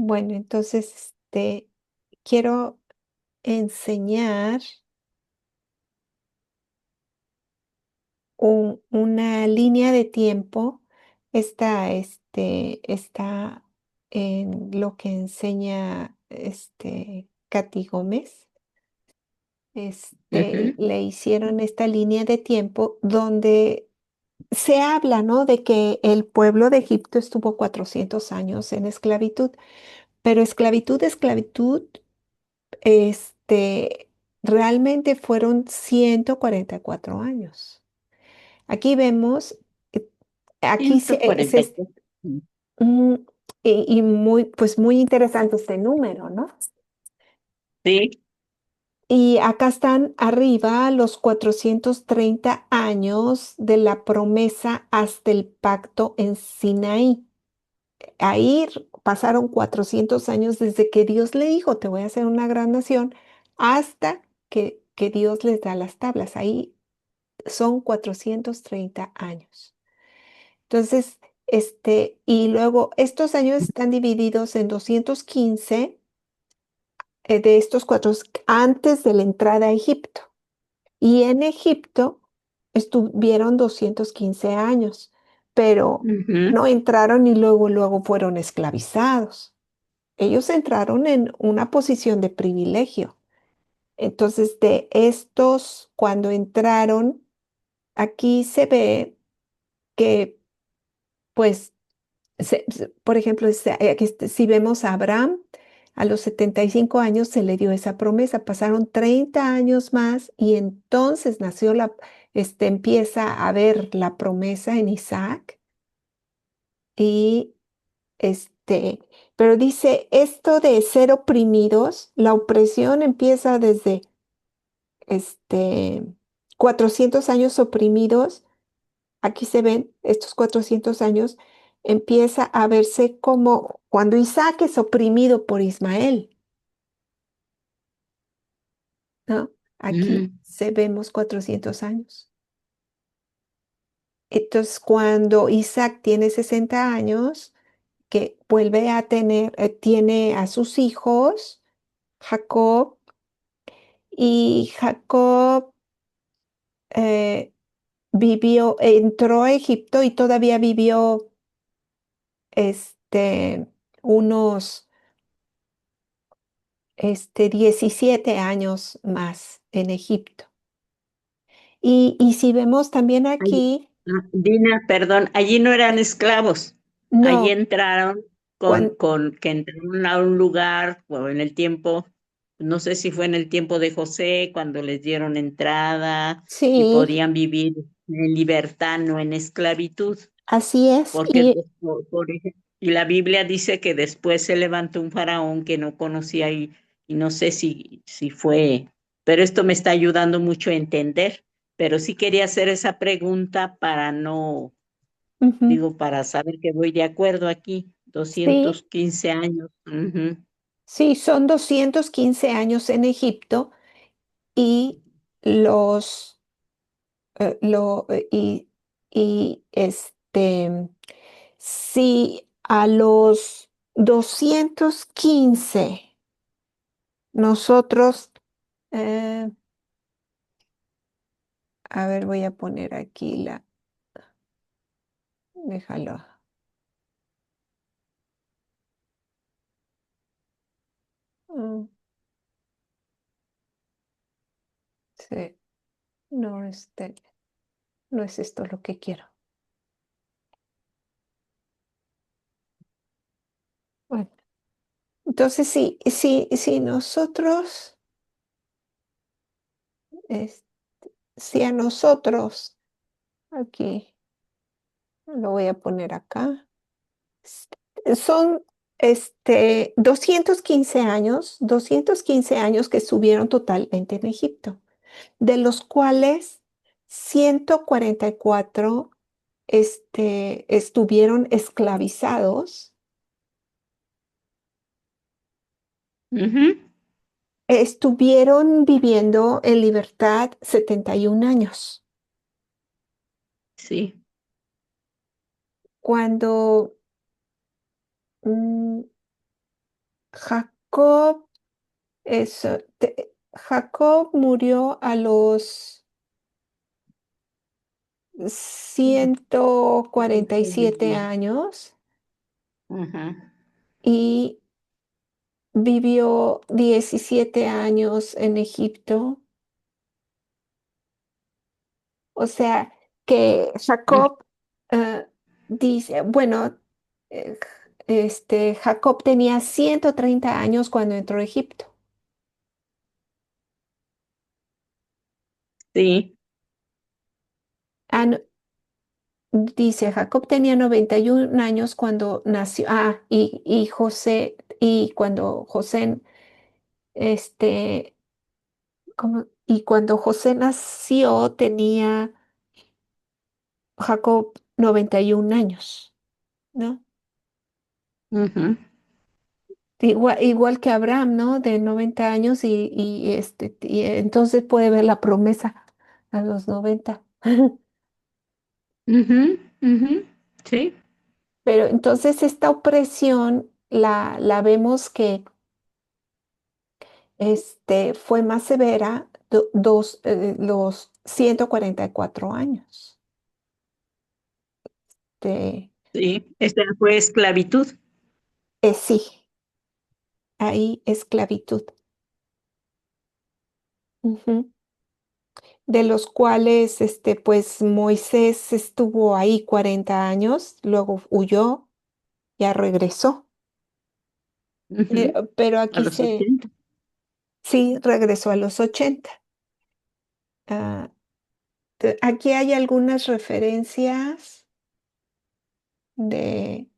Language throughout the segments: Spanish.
Bueno, entonces, quiero enseñar una línea de tiempo. Está en lo que enseña Katy Gómez. Ujú. Le hicieron esta línea de tiempo donde se habla, ¿no? De que el pueblo de Egipto estuvo 400 años en esclavitud, pero esclavitud, este, realmente fueron 144 años. Aquí vemos, eh, aquí ciento cuarenta y cuatro mm, y muy, pues muy interesante este número, ¿no? Sí. Y acá están arriba los 430 años de la promesa hasta el pacto en Sinaí. Ahí pasaron 400 años desde que Dios le dijo, te voy a hacer una gran nación, hasta que Dios les da las tablas. Ahí son 430 años. Entonces, y luego estos años están divididos en 215 de estos cuatro antes de la entrada a Egipto. Y en Egipto estuvieron 215 años, pero Ujú. no entraron y luego fueron esclavizados. Ellos entraron en una posición de privilegio. Entonces, de estos, cuando entraron, aquí se ve que, pues, por ejemplo, si vemos a Abraham, a los 75 años se le dio esa promesa, pasaron 30 años más y entonces empieza a ver la promesa en Isaac y este, pero dice esto de ser oprimidos, la opresión empieza desde este 400 años oprimidos. Aquí se ven estos 400 años, empieza a verse como cuando Isaac es oprimido por Ismael, ¿no? Aquí Mm. se vemos 400 años. Entonces, cuando Isaac tiene 60 años, que vuelve a tener, tiene a sus hijos, Jacob, y Jacob entró a Egipto y todavía vivió unos 17 años más en Egipto. Y si vemos también Ay, aquí, Dina, perdón, allí no eran esclavos, allí no, entraron cuan- que entraron a un lugar, o en el tiempo, no sé si fue en el tiempo de José, cuando les dieron entrada y sí, podían vivir en libertad, no en esclavitud. así es. Porque, por ejemplo, y la Biblia dice que después se levantó un faraón que no conocía y no sé si fue, pero esto me está ayudando mucho a entender. Pero sí quería hacer esa pregunta para no, Ujú, digo, para saber que voy de acuerdo aquí. sí, 215 años. Ujú. sí, son 215 años en Egipto y los, lo, y si a los 215 nosotros, eh, a ver, voy a poner aquí déjalo. Mm, sí, no, no es esto lo que quiero. Bueno, entonces si nosotros, es- si a nosotros, aquí, lo voy a poner acá, s- son 215 años que estuvieron totalmente en Egipto, de los cuales 144 estuvieron esclavizados. Ujú. Estuvieron viviendo en libertad 71 años. Sí. Cuando, mm, Jacob, eso, Jacob murió a los 147 años Ajá. y vivió 17 años en Egipto. O sea que Mm, Jacob dice, bueno, Jacob tenía 130 años cuando entró a Egipto. sí. Ah, dice, Jacob tenía 91 años cuando nació. Ah, y José, y cuando José, este, y cuando José nació tenía Jacob 91 años, ¿no? Ujú, Igual que Abraham, ¿no? De 90 años y entonces puede ver la promesa a los 90. ujú, ujú, sí, Pero entonces esta opresión la vemos que fue más severa los 144 años. De, sí. Esta fue esclavitud. sí, ahí esclavitud. Ujú. De los cuales pues Moisés estuvo ahí 40 años, luego huyó, ya regresó. Ujú, Pero a aquí los 80. sí, regresó a los 80. Ah, aquí hay algunas referencias de,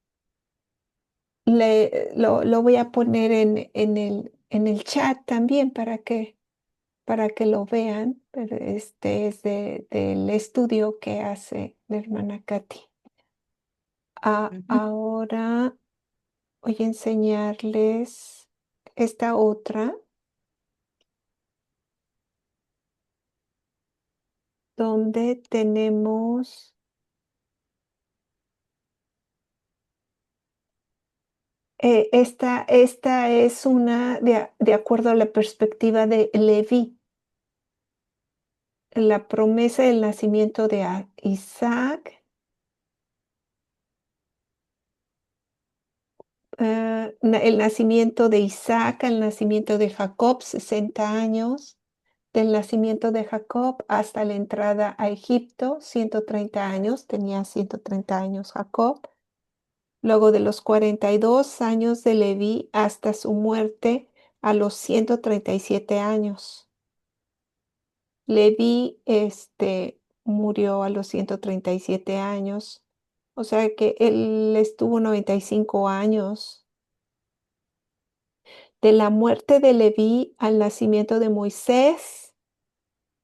lo voy a poner en el chat también para que lo vean, pero este es del estudio que hace la hermana Katy. Ujú, Ahora voy a enseñarles esta otra, donde tenemos. Esta es una de acuerdo a la perspectiva de Leví, la promesa del nacimiento de Isaac, el nacimiento de Isaac, el nacimiento de Jacob, 60 años, del nacimiento de Jacob hasta la entrada a Egipto, 130 años, tenía 130 años Jacob. Luego de los 42 años de Leví hasta su muerte a los 137 años. Leví, murió a los 137 años, o sea que él estuvo 95 años. De la muerte de Leví al nacimiento de Moisés,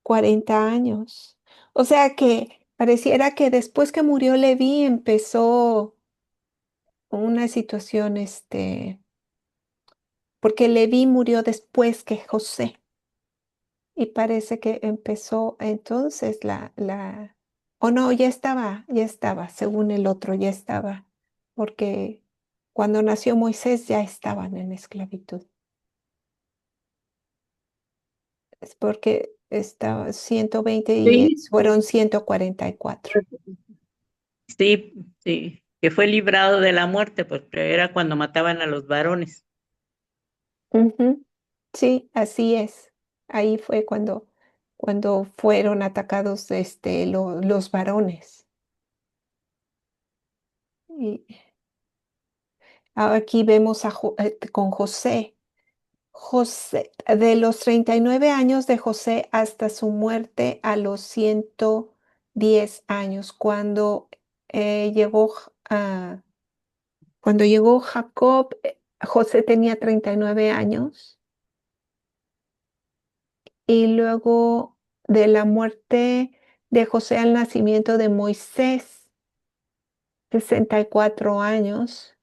40 años. O sea que pareciera que después que murió Leví empezó una situación, porque Leví murió después que José. Y parece que empezó entonces o no, ya estaba, según el otro, ya estaba, porque cuando nació Moisés ya estaban en esclavitud. Es porque estaba 120 y sí, fueron 144. sí, sí, que fue librado de la muerte, porque era cuando mataban a los varones. Ujú. Sí, así es. Ahí fue cuando fueron atacados los varones. Y aquí vemos con José. José, de los 39 años de José hasta su muerte a los 110 años, eh, llegó, cuando llegó Jacob, José tenía 39 años y luego de la muerte de José al nacimiento de Moisés, 64 años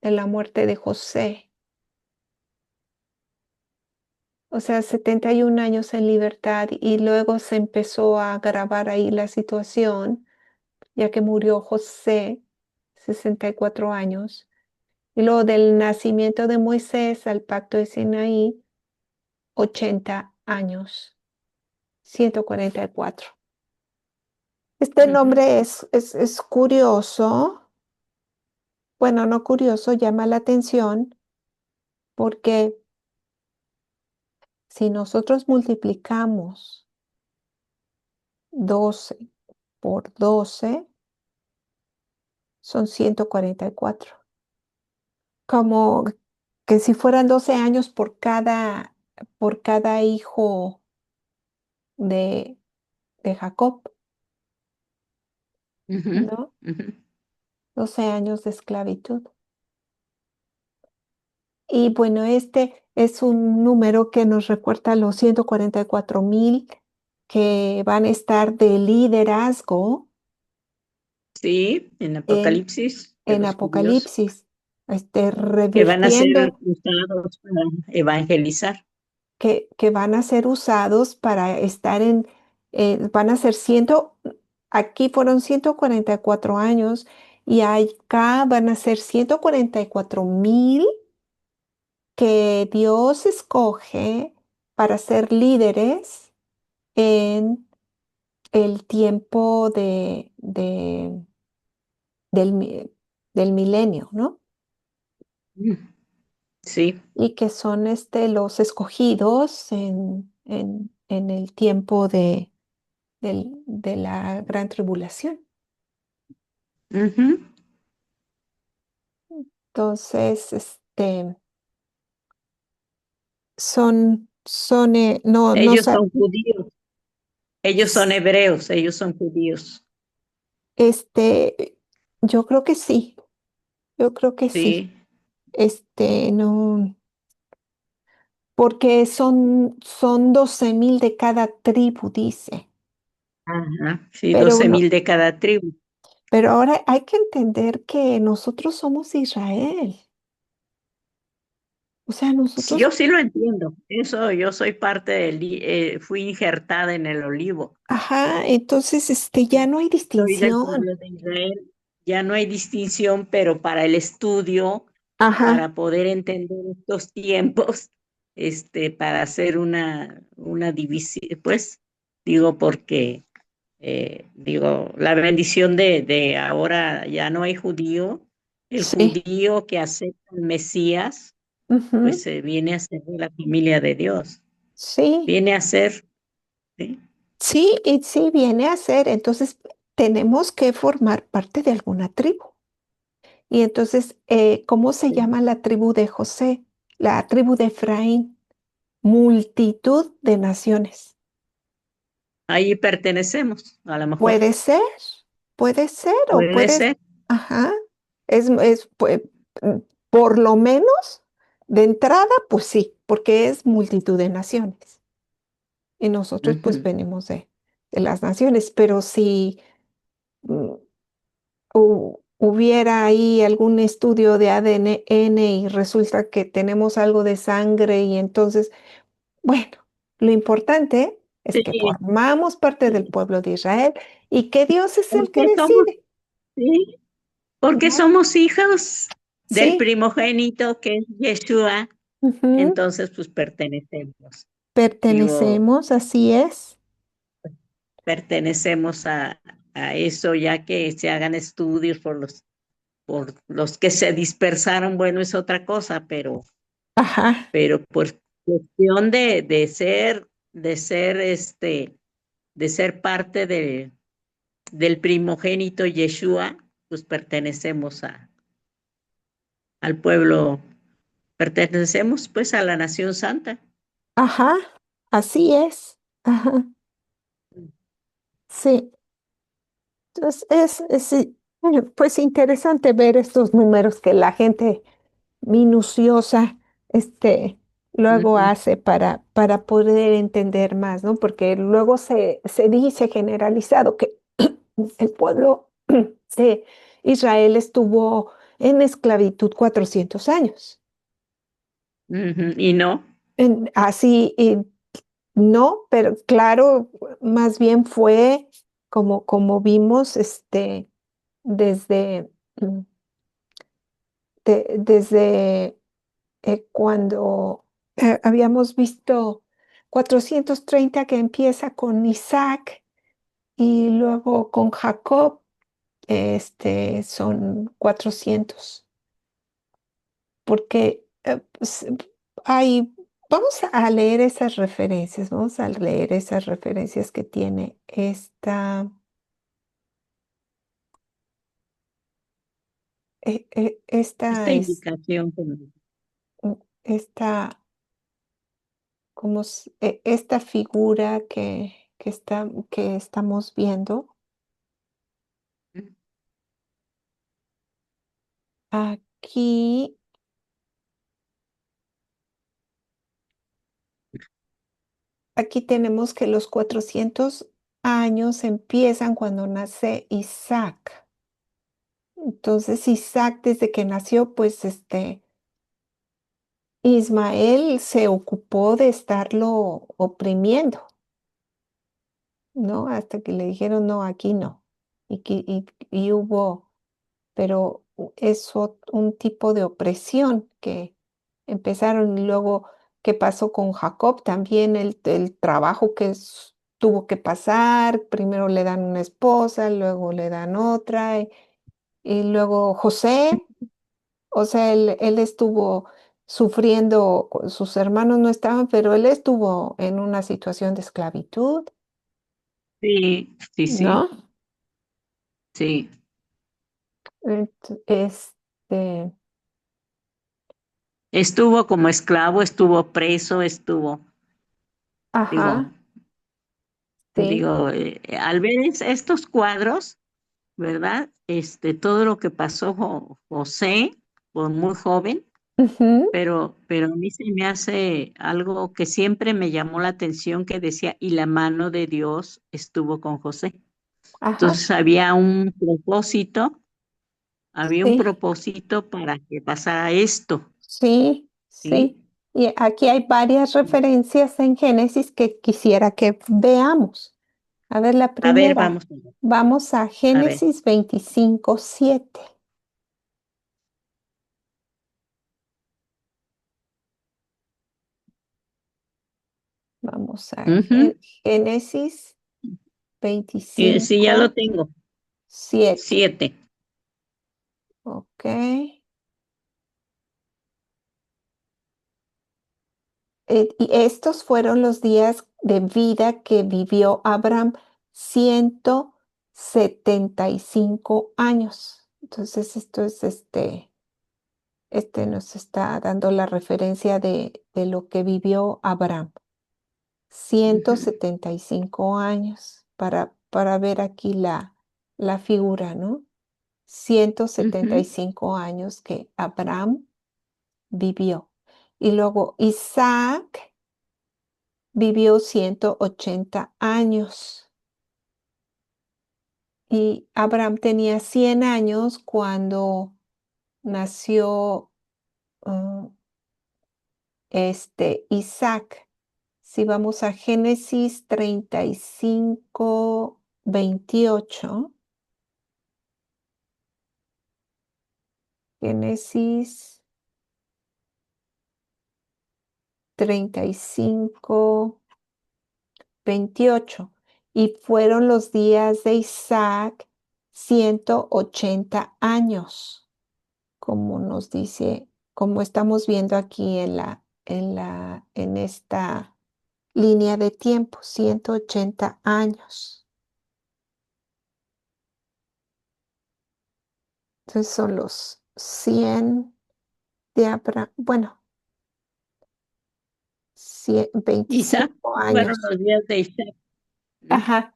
de la muerte de José. O sea, 71 años en libertad y luego se empezó a agravar ahí la situación, ya que murió José, 64 años. Y luego del nacimiento de Moisés al pacto de Sinaí, 80 años, 144. Este Ujú. nombre es curioso, bueno, no curioso, llama la atención porque si nosotros multiplicamos 12 por 12 son 144. Como que si fueran 12 años por cada hijo de, de Jacob, Ujú, ¿no? ujú. 12 años de esclavitud. Y bueno, este es un número que nos recuerda los 144,000 que van a estar de liderazgo Sí, en en, Apocalipsis de en los judíos, Apocalipsis, que van a ser revirtiendo, usados para evangelizar. que van a ser usados para estar van a ser aquí fueron 144 años y acá van a ser 144,000 que Dios escoge para ser líderes en el tiempo del, mi- del milenio, ¿no? Mm, sí. Y que son los escogidos en el tiempo de la gran tribulación. Ujú. Entonces, no, no, Ellos son judíos, ellos son hebreos, ellos son judíos. este, yo creo que sí, yo creo que sí. Sí, No, porque son 12,000 de cada tribu, dice. ajá, sí, Pero, 12,000 de cada tribu. pero ahora hay que entender que nosotros somos Israel. O sea, Sí, nosotros, yo sí lo entiendo. Eso, yo soy parte fui injertada en el olivo. ajá, entonces ya no hay Soy del distinción. pueblo de Israel. Ya no hay distinción, pero para el estudio, Ajá, para poder entender estos tiempos, para hacer una división, pues, digo, porque, digo, la bendición de ahora ya no hay judío. El sí, judío que acepta al Mesías pues ujú, viene a ser de la familia de Dios, sí, viene a ser, ¿sí? sí, y sí viene a ser. Entonces, tenemos que formar parte de alguna tribu. Y entonces, ¿cómo se Sí. llama la tribu de José? La tribu de Efraín, multitud de naciones. Ahí pertenecemos, a lo mejor, Puede ser, puede ser, o puede puedes, ser. ajá, mm, por lo menos de entrada, pues sí, porque es multitud de naciones. Y nosotros pues Ujú. venimos de las naciones, pero si mm, hubiera ahí algún estudio de ADN y resulta que tenemos algo de sangre y entonces, bueno, lo importante es Sí, que formamos parte del sí. pueblo de Israel y que Dios es el que Porque somos, decide, sí, porque ¿no? somos hijos del Sí, primogénito que es Yeshua, ujú, entonces pues pertenecemos. Digo, pertenecemos, así es. pertenecemos a eso, ya que se hagan estudios por los que se dispersaron, bueno, es otra cosa, Ajá, pero por cuestión de ser parte del primogénito Yeshua, pues pertenecemos al pueblo, pertenecemos pues a la nación santa. ajá, así es. Ajá, sí. Entonces sí, pues interesante ver estos números que la gente minuciosa, luego Ujú. hace para poder entender más, ¿no? Porque luego se dice generalizado que el pueblo de Israel estuvo en esclavitud 400 años. Ujú. Y no, Así, y no, pero claro, más bien fue como vimos, desde, mm, desde cuando habíamos visto 430 que empieza con Isaac y luego con Jacob, son 400 porque hay, vamos a leer esas referencias, vamos a leer esas referencias que tiene esta Esta indicación que esta, esta figura que estamos viendo aquí. Aquí tenemos que los 400 años empiezan cuando nace Isaac. Entonces, Isaac, desde que nació, pues Ismael se ocupó de estarlo oprimiendo, ¿no? Hasta que le dijeron, no, aquí no. Y hubo, pero es un tipo de opresión que empezaron y luego, ¿qué pasó con Jacob? También el trabajo que tuvo que pasar, primero le dan una esposa, luego le dan otra, y luego José, o sea, él estuvo sufriendo, sus hermanos no estaban, pero él estuvo en una situación de esclavitud, sí, sí, sí, ¿no? sí. Este, Estuvo como esclavo, estuvo preso, digo, ajá, sí, al ver estos cuadros, ¿verdad? Todo lo que pasó José, por muy joven, ujú, pero a mí se me hace algo que siempre me llamó la atención que decía, y la mano de Dios estuvo con José. ajá. Entonces había un Sí, propósito para que pasara esto, sí, ¿sí? sí. Y aquí hay varias referencias en Génesis que quisiera que veamos. A ver, la A ver, primera. vamos a ver. Vamos a A ver. Génesis 25:7. Vamos a Ujú. Génesis Sí, ya lo 25:7. tengo. 7. Ok. Y estos fueron los días de vida que vivió Abraham, 175 años. Entonces, esto es nos está dando la referencia de lo que vivió Abraham. ciento Ujú, setenta y cinco años para ver aquí la figura, ¿no? ciento setenta y ujú, cinco años que Abraham vivió. Y luego Isaac vivió 180 años. Y Abraham tenía 100 años cuando nació uh, Isaac. Si vamos a Génesis 35:28, Génesis 35:28, y fueron los días de Isaac 180 años, como nos dice, como estamos viendo aquí en esta línea de tiempo, 180 años. Entonces son los 100 de Abraham, bueno, Isaac, 25 fueron años. los días de Isaac. ¿No? Ajá.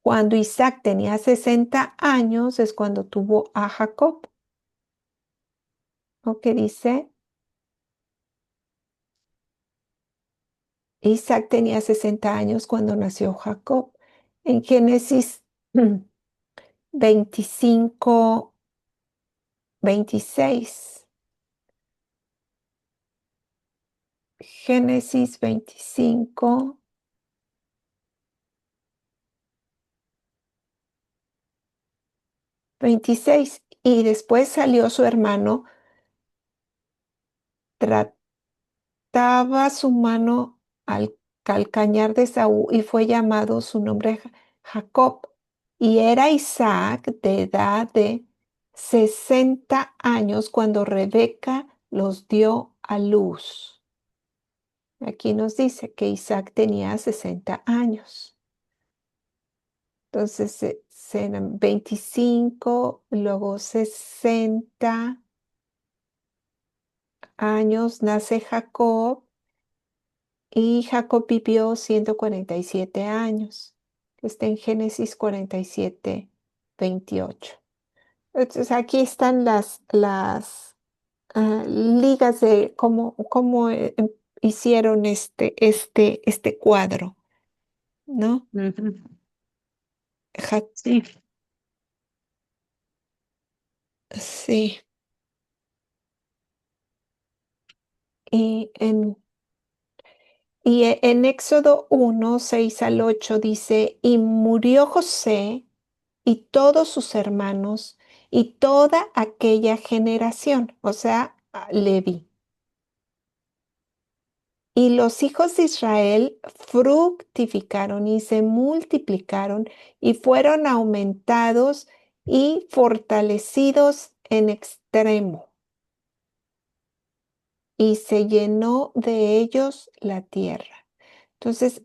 Cuando Isaac tenía 60 años es cuando tuvo a Jacob. ¿No? Que dice, Isaac tenía 60 años cuando nació Jacob. En Génesis 25:26. Génesis 25:26. y después salió su hermano, trataba su mano al calcañar de Saúl y fue llamado su nombre Jacob. Y era Isaac de edad de 60 años cuando Rebeca los dio a luz. Aquí nos dice que Isaac tenía 60 años. Entonces serán 25, luego 60 años nace Jacob y Jacob vivió 147 años. Está en Génesis 47, 28. Entonces aquí están las ligas de cómo hicieron este cuadro, ¿no? Ujú. Ja- Sí. sí. Y en Éxodo 1, 6 al 8 dice, y murió José y todos sus hermanos y toda aquella generación, o sea, Leví. Y los hijos de Israel fructificaron y se multiplicaron y fueron aumentados y fortalecidos en extremo. Y se llenó de ellos la tierra. Entonces,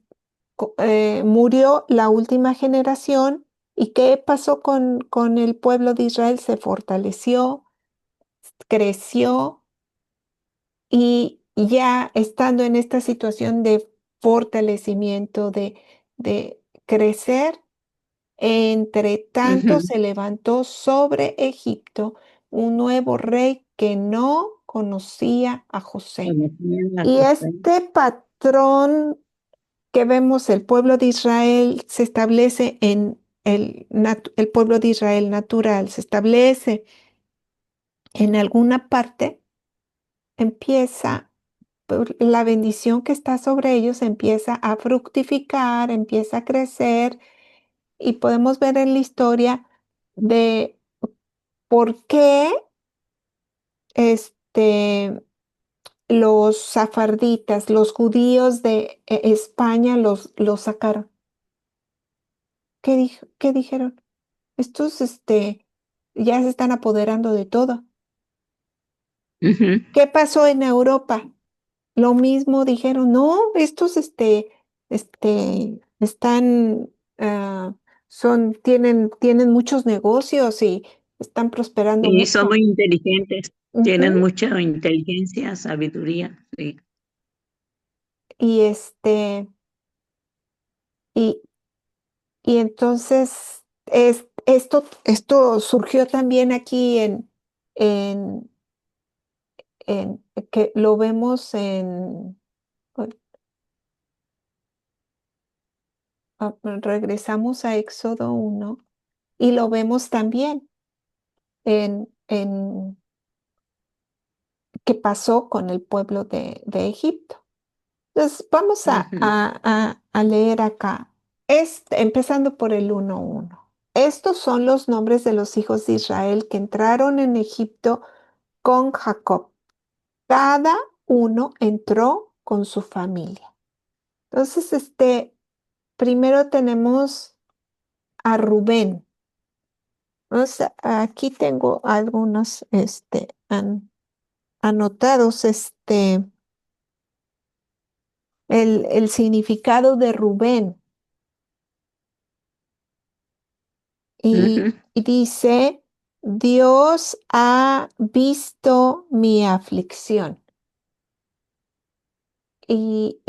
murió la última generación. ¿Y qué pasó con el pueblo de Israel? Se fortaleció, creció y ya estando en esta situación de fortalecimiento, de crecer, entre tanto Ujú. se levantó sobre Egipto un nuevo rey que no conocía a José. Conocían a Y José. este patrón que vemos, el pueblo de Israel se establece en el pueblo de Israel natural, se establece en alguna parte, empieza, la bendición que está sobre ellos empieza a fructificar, empieza a crecer y podemos ver en la historia de por qué este, los safarditas, los judíos de España los sacaron. ¿Qué dijeron? Estos, ya se están apoderando de todo. Ujú. ¿Qué pasó en Europa? Lo mismo dijeron, no, estos, están, tienen muchos negocios y están prosperando Sí, son mucho. muy inteligentes, tienen Ujú. mucha inteligencia, sabiduría. Sí. Y y, y entonces esto surgió también aquí en, que lo vemos regresamos a Éxodo 1 y lo vemos también en qué pasó con el pueblo de Egipto. Entonces, vamos Ujú. a leer acá, empezando por el 1:1. Estos son los nombres de los hijos de Israel que entraron en Egipto con Jacob. Cada uno entró con su familia. Entonces, primero tenemos a Rubén. Aquí tengo algunos anotados el significado de Rubén y, Ujú. y dice, Dios ha visto mi aflicción. Y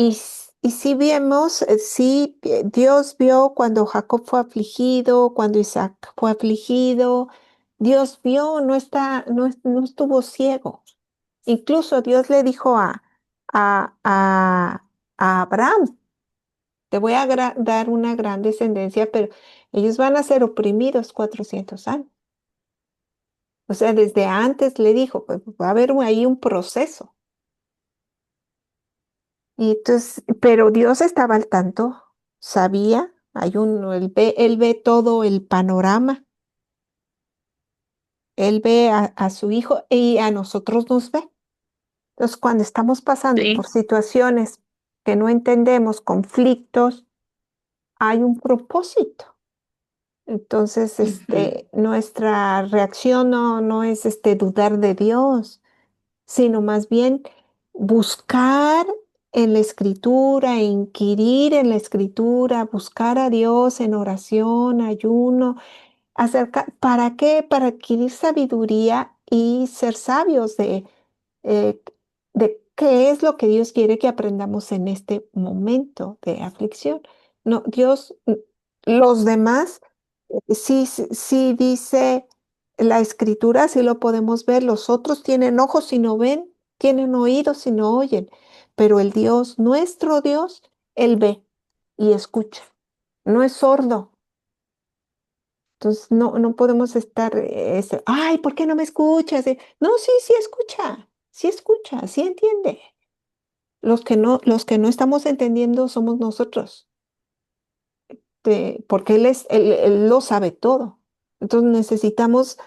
si vemos, sí, Dios vio cuando Jacob fue afligido, cuando Isaac fue afligido, Dios vio, no estuvo ciego. Incluso Dios le dijo a, a, a Abraham, te voy a dar una gran descendencia, pero ellos van a ser oprimidos 400 años. O sea, desde antes le dijo, pues va a haber ahí un proceso. Y entonces, pero Dios estaba al tanto, sabía, él ve todo el panorama. Él ve a su hijo y a nosotros nos ve. Entonces, cuando estamos pasando por Sí. situaciones que no entendemos, conflictos, hay un propósito. Entonces, Ujú. nuestra reacción no es dudar de Dios, sino más bien buscar en la escritura, inquirir en la escritura, buscar a Dios en oración, ayuno, ¿para qué? Para adquirir sabiduría y ser sabios eh, de qué es lo que Dios quiere que aprendamos en este momento de aflicción. No, Dios, los demás, sí, sí, sí dice la escritura, sí lo podemos ver, los otros tienen ojos y no ven, tienen oídos y no oyen, pero el Dios, nuestro Dios, Él ve y escucha, no es sordo. Entonces, no podemos estar, ay, ¿por qué no me escuchas? No, sí, sí escucha, sí entiende. Los que no estamos entendiendo somos nosotros, porque él lo sabe todo. Entonces necesitamos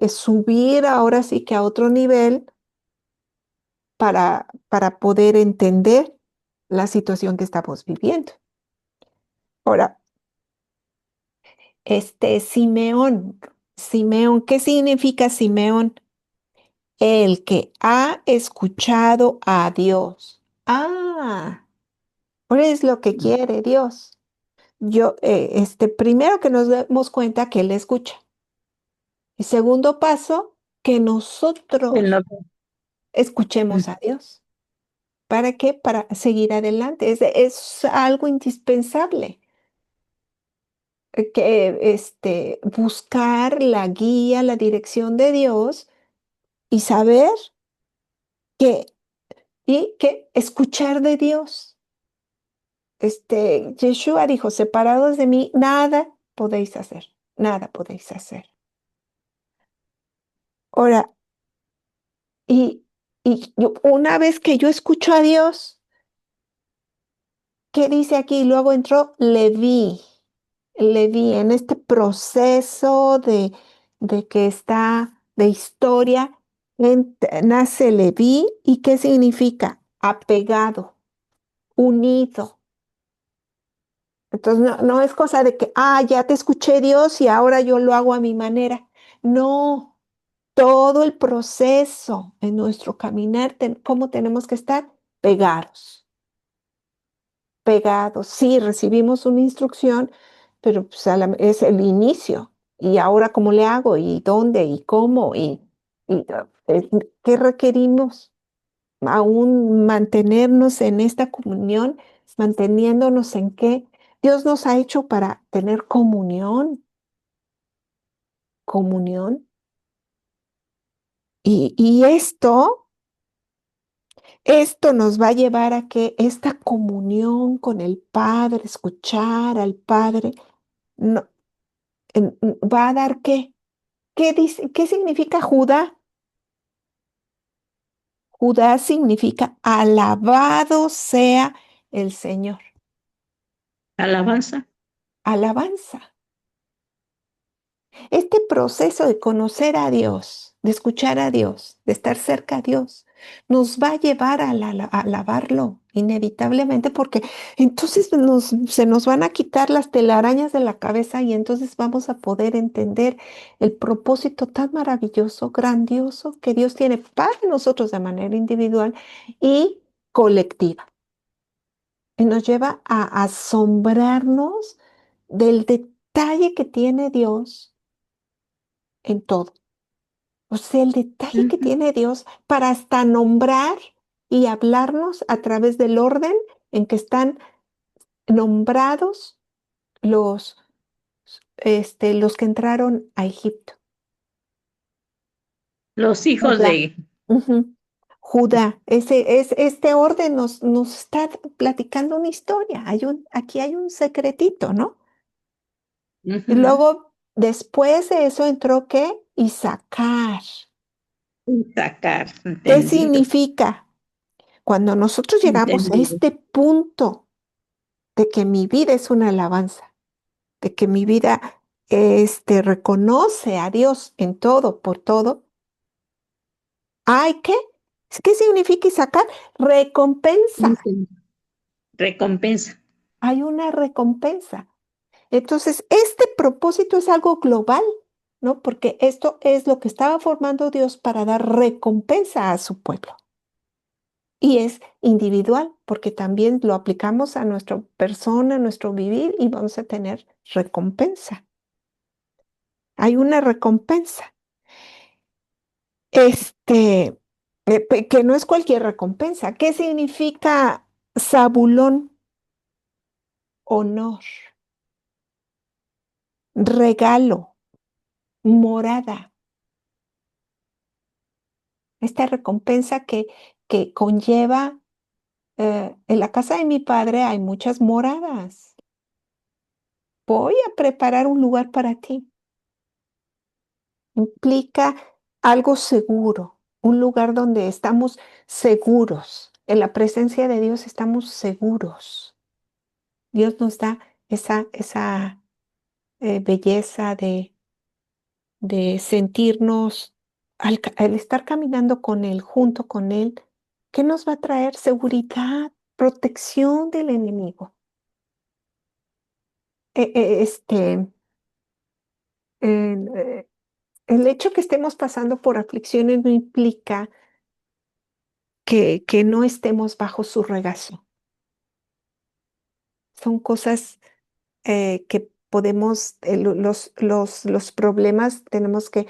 subir ahora sí que a otro nivel para poder entender la situación que estamos viviendo. Ahora, Simeón, ¿qué significa Simeón? El que ha escuchado a Dios. Ah, ¿cuál es lo que quiere Dios? Primero que nos demos cuenta que Él escucha. Y segundo paso, que Él no- nosotros escuchemos a Dios. ¿Para qué? Para seguir adelante. Es algo indispensable. Buscar la guía, la dirección de Dios y saber que, y que escuchar de Dios. Yeshua dijo, separados de mí, nada podéis hacer. Ahora, y, una vez que yo escucho a Dios, ¿qué dice aquí? Luego entró Leví en este proceso de que está de historia, nace Leví, ¿y qué significa? Apegado, unido. Entonces, no es cosa de que, ya te escuché Dios y ahora yo lo hago a mi manera. No, todo el proceso en nuestro caminar, ¿cómo tenemos que estar? Pegados, pegados. Sí, recibimos una instrucción, pero pues, es el inicio. ¿Y ahora cómo le hago? ¿Y dónde? ¿Y cómo? ¿Y qué requerimos? Aún mantenernos en esta comunión, manteniéndonos en qué Dios nos ha hecho para tener comunión, comunión. Y esto nos va a llevar a que esta comunión con el Padre, escuchar al Padre, no- va a dar qué. ¿Qué dice? ¿Qué significa Judá? Judá significa alabado sea el Señor. Alabanza. Alabanza. Este proceso de conocer a Dios, de escuchar a Dios, de estar cerca a Dios, nos va a llevar a alabarlo inevitablemente porque entonces se nos van a quitar las telarañas de la cabeza y entonces vamos a poder entender el propósito tan maravilloso, grandioso que Dios tiene para nosotros de manera individual y colectiva. Y nos lleva a asombrarnos del detalle que tiene Dios en todo. O sea, el detalle que Ujú. tiene Dios para hasta nombrar y hablarnos a través del orden en que están nombrados los, los que entraron a Egipto. Los hijos Judá. de... Ujú. Judá. Este orden nos está platicando una historia. Aquí hay un secretito, ¿no? Y Ujú. luego, después de eso entró ¿qué? Isaacar. Sacar, ¿Qué entendido, significa? Cuando nosotros llegamos a entendido. este punto de que mi vida es una alabanza, de que mi vida reconoce a Dios en todo, por todo, hay que, ¿qué significa sacar? Recompensa. Recompensa. Hay una recompensa. Entonces, este propósito es algo global, ¿no? Porque esto es lo que estaba formando Dios para dar recompensa a su pueblo. Y es individual, porque también lo aplicamos a nuestra persona, a nuestro vivir y vamos a tener recompensa. Hay una recompensa. Que no es cualquier recompensa. ¿Qué significa Zabulón? Honor, regalo, morada. Esta recompensa que conlleva, en la casa de mi padre hay muchas moradas. Voy a preparar un lugar para ti. Implica algo seguro, un lugar donde estamos seguros. En la presencia de Dios estamos seguros. Dios nos da esa belleza de sentirnos, al estar caminando con Él, junto con Él, ¿qué nos va a traer? Seguridad, protección del enemigo. Eh, eh, este, el, eh, el hecho que estemos pasando por aflicciones no implica que no estemos bajo su regazo. Son cosas que podemos, los problemas tenemos que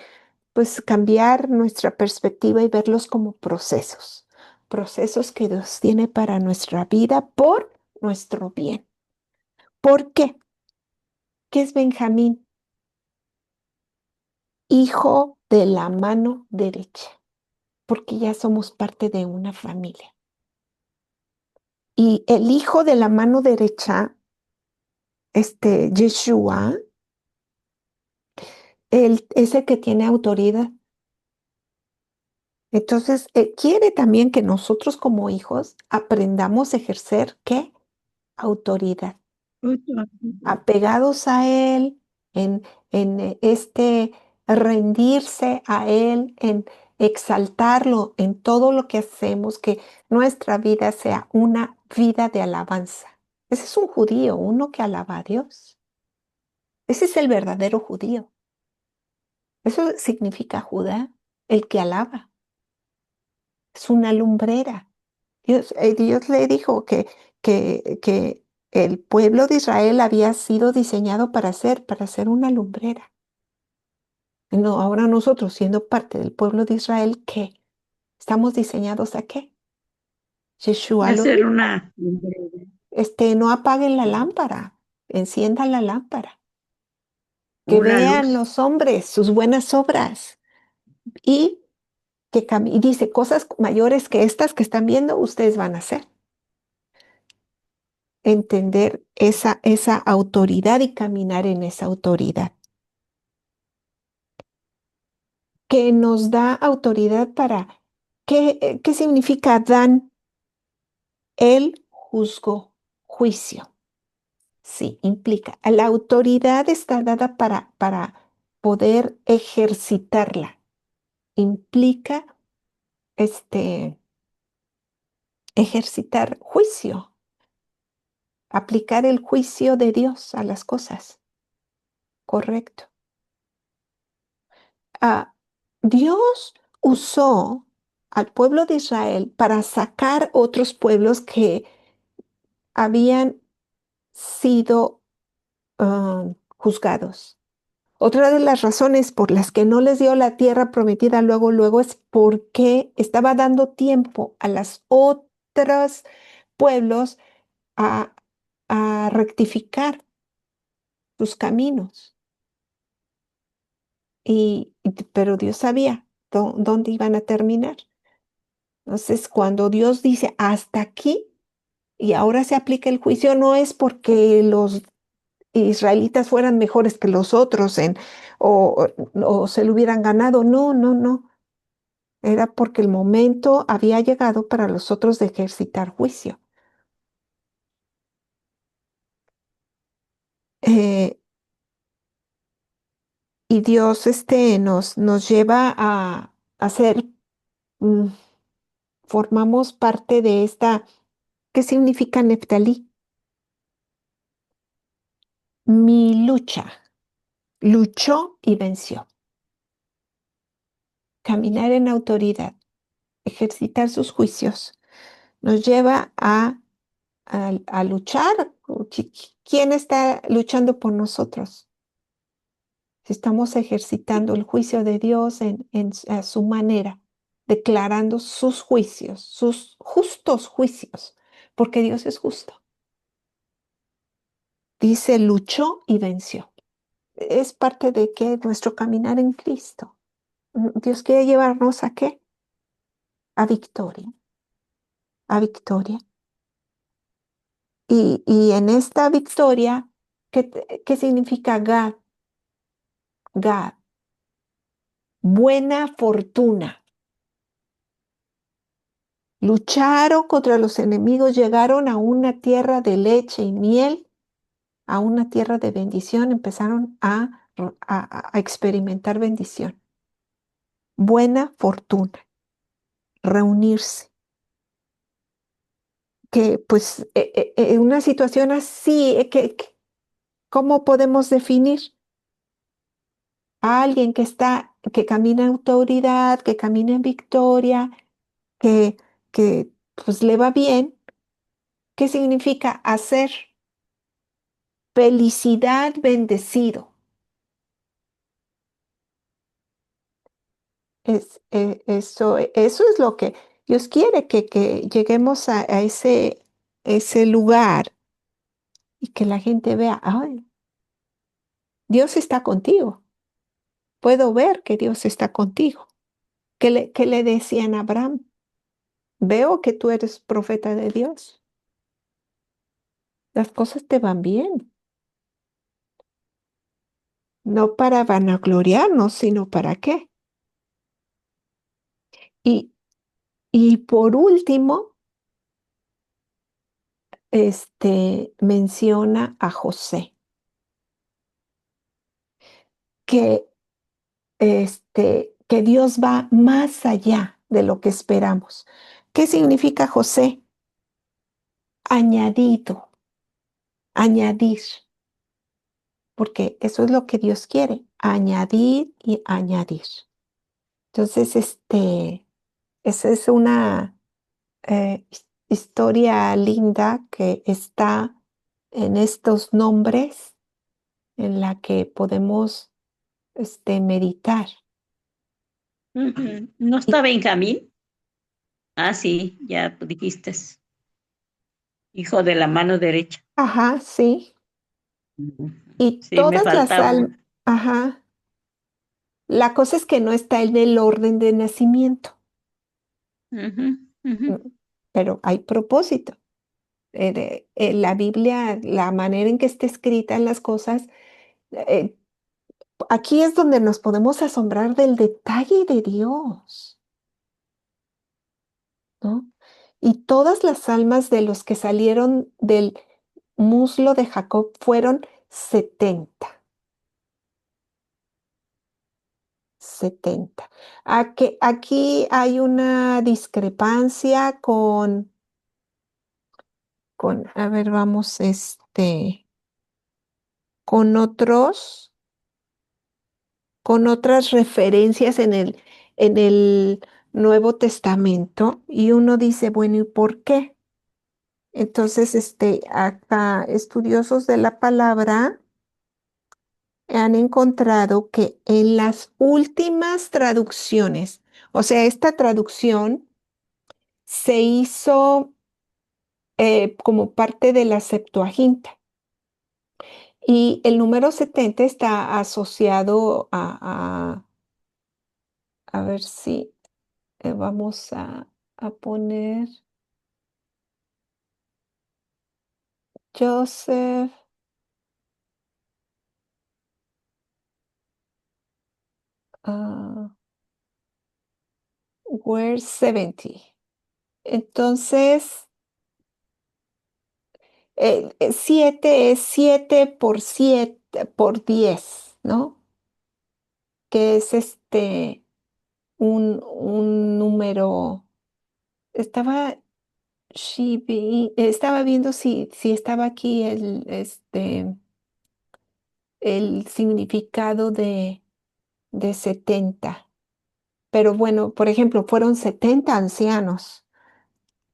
pues cambiar nuestra perspectiva y verlos como procesos, procesos que Dios tiene para nuestra vida por nuestro bien. ¿Por qué? ¿Qué es Benjamín? Hijo de la mano derecha, porque ya somos parte de una familia. Y el hijo de la mano derecha, Yeshua, él es el que tiene autoridad. Entonces, quiere también que nosotros como hijos aprendamos a ejercer ¿qué? Autoridad, apegados a Él, en rendirse a Él, en exaltarlo en todo lo que hacemos, que nuestra vida sea una vida de alabanza. Ese es un judío, uno que alaba a Dios. Ese es el verdadero judío. Eso significa Judá, el que alaba. Es una lumbrera. Dios le dijo que el pueblo de Israel había sido diseñado para ser una lumbrera. No, ahora nosotros, siendo parte del pueblo de Israel, ¿qué? ¿Estamos diseñados a qué? Yeshua lo Hacer dijo. una, No apaguen la lámpara, enciendan la lámpara. Que una vean luz. los hombres sus buenas obras y y dice, cosas mayores que estas que están viendo, ustedes van a hacer. Entender esa autoridad y caminar en esa autoridad, que nos da autoridad para, ¿qué significa Dan? Él juzgó juicio. Sí, implica, la autoridad está dada para poder ejercitarla. Implica ejercitar juicio, aplicar el juicio de Dios a las cosas. Correcto. Ah, Dios usó al pueblo de Israel para sacar otros pueblos que habían sido juzgados. Otra de las razones por las que no les dio la tierra prometida luego es porque estaba dando tiempo a las otras pueblos a, a rectificar sus caminos. Pero Dios sabía dónde iban a terminar. Entonces, cuando Dios dice hasta aquí y ahora se aplica el juicio, no es porque los israelitas fueran mejores que los otros o se lo hubieran ganado. No, no, no. Era porque el momento había llegado para los otros de ejercitar juicio. Eh, y Dios nos lleva a ser, mm, formamos parte de esta, ¿qué significa Neftalí? Mi lucha, luchó y venció. Caminar en autoridad, ejercitar sus juicios, nos lleva a luchar. ¿Quién está luchando por nosotros? Si estamos ejercitando el juicio de Dios a su manera, declarando sus juicios, sus justos juicios, porque Dios es justo. Dice, luchó y venció. Es parte de que nuestro caminar en Cristo. Dios quiere llevarnos ¿a qué? A victoria, a victoria. Y en esta victoria, ¿qué significa Gad? Gad, buena fortuna. Lucharon contra los enemigos, llegaron a una tierra de leche y miel, a una tierra de bendición, empezaron a experimentar bendición. Buena fortuna, reunirse. Que pues en una situación así, ¿cómo podemos definir a alguien que camina en autoridad, que camina en victoria, que, que pues le va bien? ¿Qué significa hacer? Felicidad, bendecido. Eso es lo que Dios quiere, que lleguemos a ese lugar y que la gente vea, ay, Dios está contigo. Puedo ver que Dios está contigo. ¿Qué le decían a Abraham? Veo que tú eres profeta de Dios. Las cosas te van bien. No para vanagloriarnos, sino para qué. Y, y por último, menciona a José, que, que Dios va más allá de lo que esperamos. ¿Qué significa José? Añadido, añadir, porque eso es lo que Dios quiere, añadir y añadir. Entonces, esa es una historia linda que está en estos nombres en la que podemos meditar. Ujú. ¿No Y, está Benjamín? Ah, sí, ya dijiste. Hijo de la mano derecha. ajá, sí. Ujú. Y Sí, me todas las faltaba. almas, ajá. La cosa es que no está en el orden de nacimiento, Ujú, ujú. mm, pero hay propósito. La Biblia, la manera en que está escrita en las cosas, eh, aquí es donde nos podemos asombrar del detalle de Dios, ¿no? Y todas las almas de los que salieron del muslo de Jacob fueron 70, 70. Aquí hay una discrepancia a ver, vamos, con con otras referencias en el Nuevo Testamento, y uno dice, bueno, ¿y por qué? Entonces, acá estudiosos de la palabra han encontrado que en las últimas traducciones, o sea, esta traducción se hizo como parte de la Septuaginta, y el número 70 está asociado a ver si vamos a poner Joseph, ah, where 70. Entonces, 7 es 7 por 7 por 10, ¿no? que es un número. Estaba, estaba viendo si estaba aquí el significado de 70. Pero bueno, por ejemplo, fueron 70 ancianos.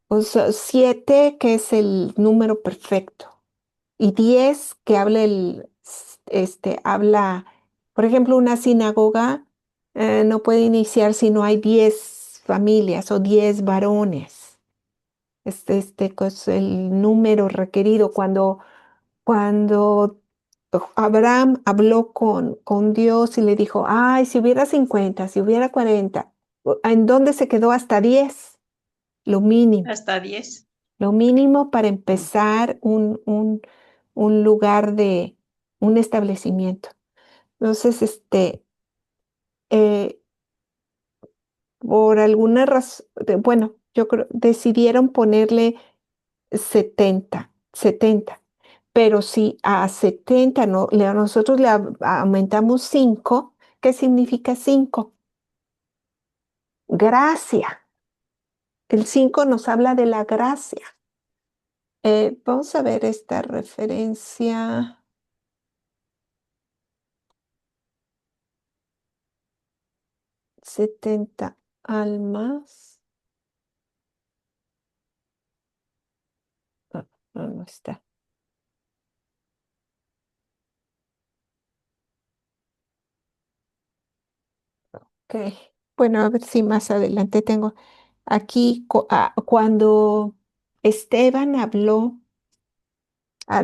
O sea, 7 que es el número perfecto. Y 10 que habla, por ejemplo, una sinagoga no puede iniciar si no hay 10 familias o 10 varones. Es el número requerido cuando Abraham habló con Dios y le dijo, ay, si hubiera 50, si hubiera 40, ¿en dónde se quedó hasta 10? Lo mínimo, Hasta 10. lo mínimo para empezar un lugar un establecimiento. Entonces, eh, por alguna razón, bueno, yo creo, decidieron ponerle 70. Pero si a 70 no, nosotros aumentamos 5, ¿qué significa 5? Gracia. El 5 nos habla de la gracia. Vamos a ver esta referencia. 70 almas. Ah, no, no está. Ok. Bueno, a ver si más adelante tengo. Aquí, cuando Esteban habló,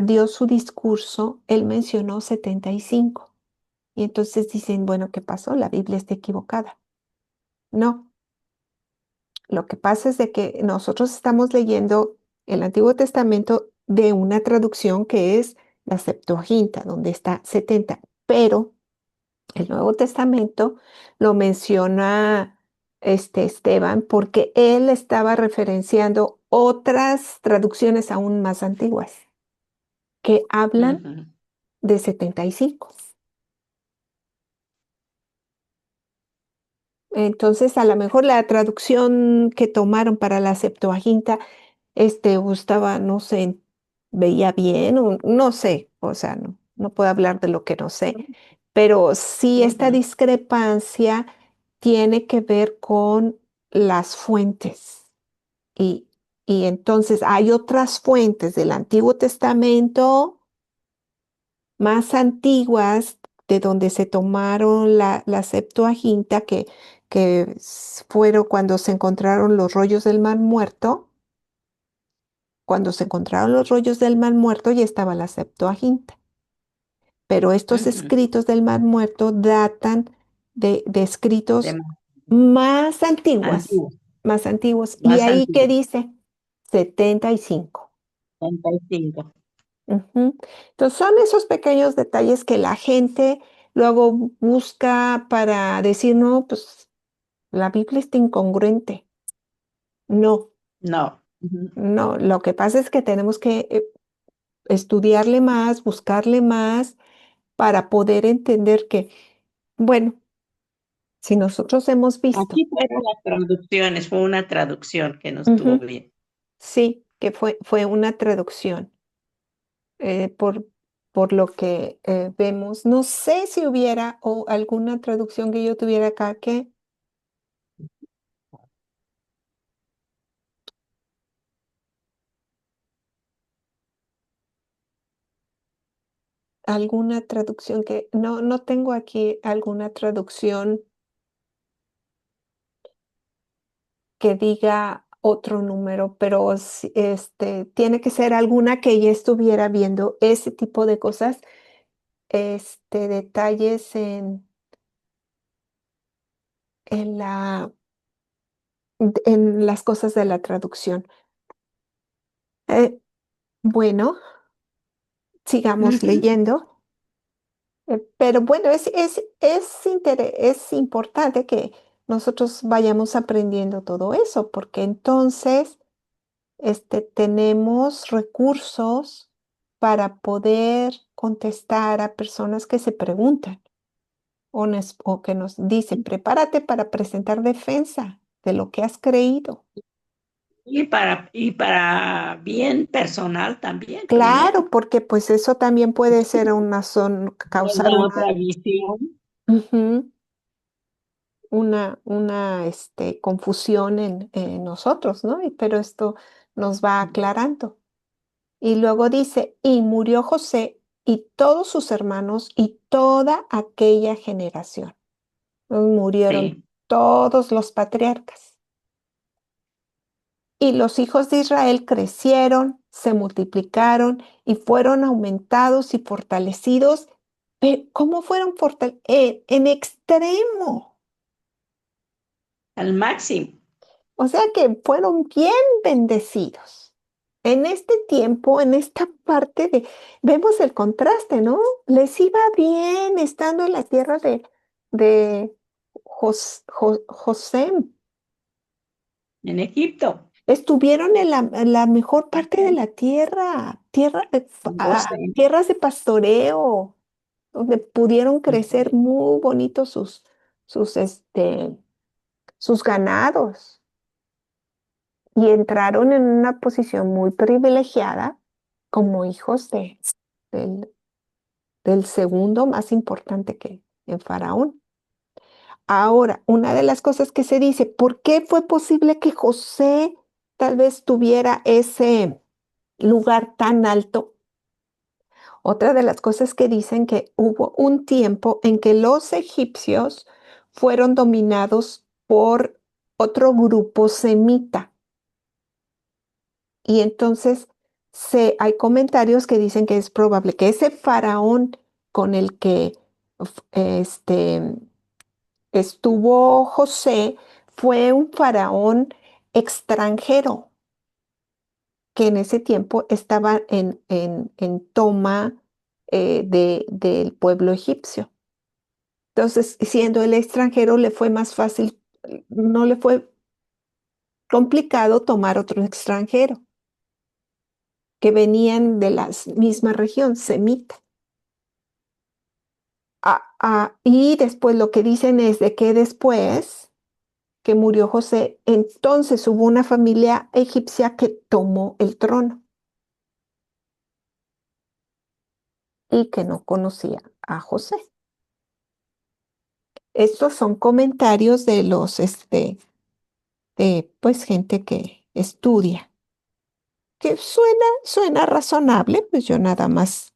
dio su discurso, él mencionó 75. Y entonces dicen, bueno, ¿qué pasó? La Biblia está equivocada. No, lo que pasa es de que nosotros estamos leyendo el Antiguo Testamento de una traducción que es la Septuaginta, donde está 70, pero el Nuevo Testamento lo menciona Esteban porque él estaba referenciando otras traducciones aún más antiguas que hablan Ujú. de 75. Entonces, a lo mejor la traducción que tomaron para la Septuaginta, gustaba, no sé, veía bien, o no sé, o sea, no puedo hablar de lo que no sé, pero sí esta Ujú. discrepancia tiene que ver con las fuentes. Y, y entonces hay otras fuentes del Antiguo Testamento más antiguas de donde se tomaron la Septuaginta, que fueron cuando se encontraron los rollos del Mar Muerto. Cuando se encontraron los rollos del Mar Muerto ya estaba la Septuaginta. Pero estos Ujú. escritos del Mar Muerto datan de De escritos más más antiguos, antiguo, más antiguos. ¿Y más ahí qué antiguo. dice? 75. 35. Ujú. Entonces son esos pequeños detalles que la gente luego busca para decir, no, pues la Biblia está incongruente. No, No. Ujú. no, lo que pasa es que tenemos que estudiarle más, buscarle más para poder entender que, bueno, si nosotros hemos visto, Aquí fueron las traducciones, fue una traducción que no estuvo ujú, bien. sí, que fue una traducción eh, por, por lo que vemos. No sé si hubiera o alguna traducción que yo tuviera acá que alguna traducción que no tengo aquí alguna traducción que diga otro número, pero tiene que ser alguna que ya estuviera viendo ese tipo de cosas, detalles en en las cosas de la traducción. Eh, bueno, sigamos Ujú. leyendo. Pero bueno, es importante que nosotros vayamos aprendiendo todo eso, porque entonces tenemos recursos para poder contestar a personas que se preguntan. o que nos dice, prepárate para presentar defensa de lo que has creído. Y para bien personal también, Claro, primero. porque pues eso también puede ser Nos causar da otra visión ujú, confusión en nosotros, ¿no? Pero esto nos va aclarando. Y luego dice, y murió José y todos sus hermanos y toda aquella generación. Murieron de todos los patriarcas. Y los hijos de Israel crecieron, se multiplicaron y fueron aumentados y fortalecidos. ¿Cómo fueron fortalecidos? En extremo. al máximo. O sea que fueron bien bendecidos. En este tiempo, en esta parte vemos el contraste, ¿no? Les iba bien estando en la tierra de José. En Egipto, Estuvieron en la mejor parte de la tierra, José. tierras de pastoreo, donde pudieron crecer muy bonitos sus, este, sus ganados. Y entraron en una posición muy privilegiada como hijos del, del segundo más importante que en Faraón. Ahora, una de las cosas que se dice, ¿por qué fue posible que José tal vez tuviera ese lugar tan alto? Otra de las cosas que dicen que hubo un tiempo en que los egipcios fueron dominados por otro grupo semita. Y entonces hay comentarios que dicen que es probable que ese faraón con el que estuvo José fue un faraón extranjero que en ese tiempo estaba en toma del pueblo egipcio. Entonces, siendo el extranjero, le fue más fácil, no le fue complicado tomar otro extranjero que venían de la misma región, semita. Y después lo que dicen es de que después que murió José, entonces hubo una familia egipcia que tomó el trono y que no conocía a José. Estos son comentarios de pues gente que estudia, que suena razonable, pues yo nada más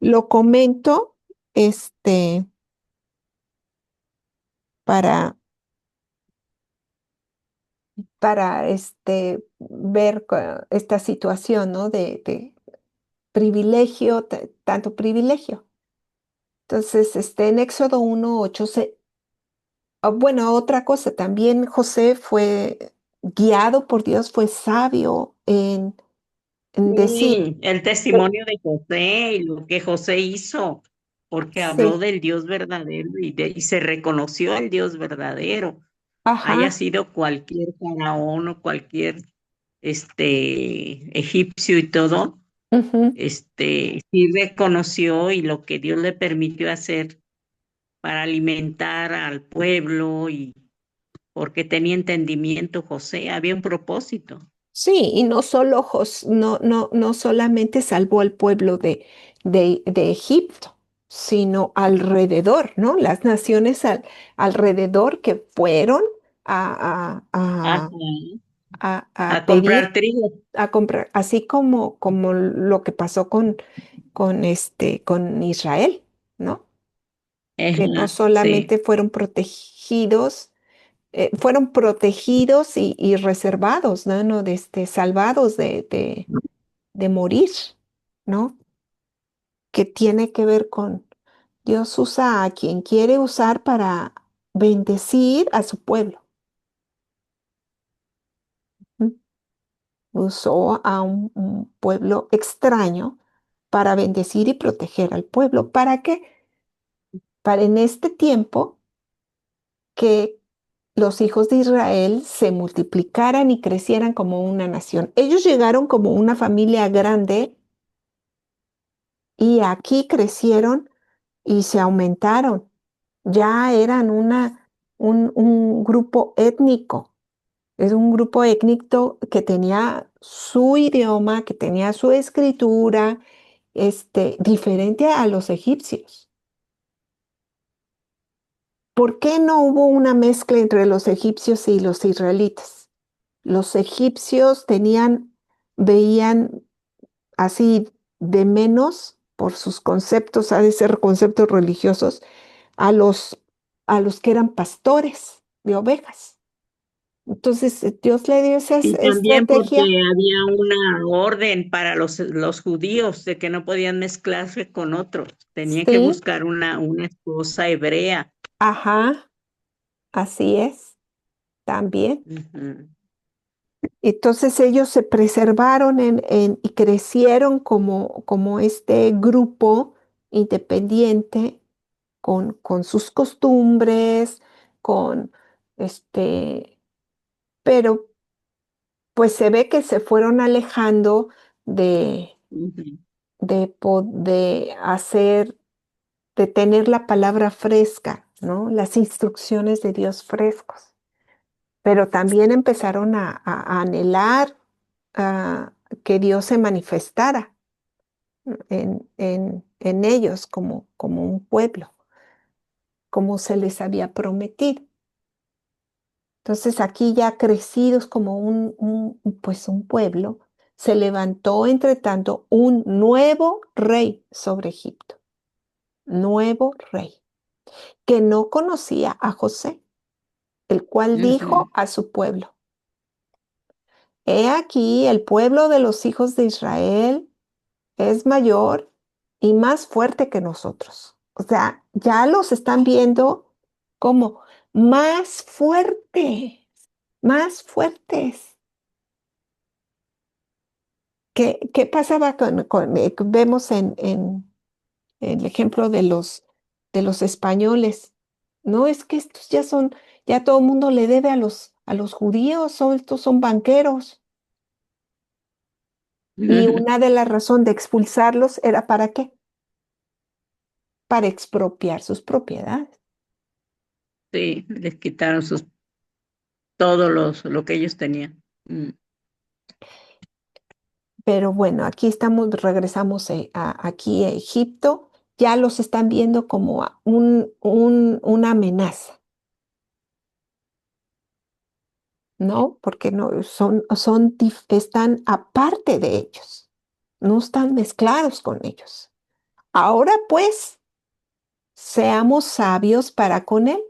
lo comento, para ver esta situación, ¿no? De privilegio, tanto privilegio. Entonces, en Éxodo 1:8, bueno, otra cosa, también José fue guiado por Dios, fue sabio en decir, Sí, el "Oh, testimonio de José y lo que José hizo, porque habló sí, del Dios verdadero y se reconoció el Dios verdadero, haya ajá, sido cualquier faraón o cualquier egipcio y todo, ujú, sí reconoció y lo que Dios le permitió hacer para alimentar al pueblo y porque tenía entendimiento José, había un propósito. sí, y no solo no solamente salvó al pueblo de Egipto, sino alrededor, ¿no? Las naciones alrededor que fueron a, a, Ajá. a, a A comprar pedir, trigo. a comprar, así como lo que pasó con Israel, ¿no? Que no Ajá, sí. solamente fueron protegidos y reservados, ¿no? No, salvados de morir, ¿no? Que tiene que ver con Dios usa a quien quiere usar para bendecir a su pueblo. ¿Mm? Usó a un pueblo extraño para bendecir y proteger al pueblo. ¿Para qué? Para en este tiempo que los hijos de Israel se multiplicaran y crecieran como una nación. Ellos llegaron como una familia grande y aquí crecieron y se aumentaron. ya eran un grupo étnico. Es un grupo étnico que tenía su idioma, que tenía su escritura, diferente a los egipcios. ¿Por qué no hubo una mezcla entre los egipcios y los israelitas? Los egipcios veían así de menos por sus conceptos, ha de ser conceptos religiosos, a a los que eran pastores de ovejas. Entonces, Dios le dio esa Y también porque estrategia. había una orden para los judíos de que no podían mezclarse con otros. Tenían que Sí, buscar una esposa hebrea. ajá, así es, también. Ujú, Entonces ellos se preservaron y crecieron como este grupo independiente con sus costumbres, con pero pues se ve que se fueron alejando de, ujú, de hacer, de tener la palabra fresca, ¿no? Las instrucciones de Dios frescos. Pero también empezaron a anhelar que Dios se manifestara en ellos como un pueblo, como se les había prometido. Entonces aquí ya crecidos como pues un pueblo, se levantó entre tanto un nuevo rey sobre Egipto, nuevo rey, que no conocía a José, el cual ujú. dijo a su pueblo: He aquí el pueblo de los hijos de Israel es mayor y más fuerte que nosotros. O sea, ya los están viendo como más fuertes, más fuertes. ¿Qué pasaba vemos en el ejemplo de los españoles? No, es que estos ya todo el mundo le debe a los judíos, estos son banqueros. Y una de las razones de expulsarlos era ¿para qué? Para expropiar sus propiedades. Sí, les quitaron todo lo que ellos tenían. Mm, Pero bueno, aquí estamos, regresamos aquí a Egipto, ya los están viendo como una amenaza, ¿no? Porque no, están aparte de ellos, no están mezclados con ellos. Ahora pues, seamos sabios para con él.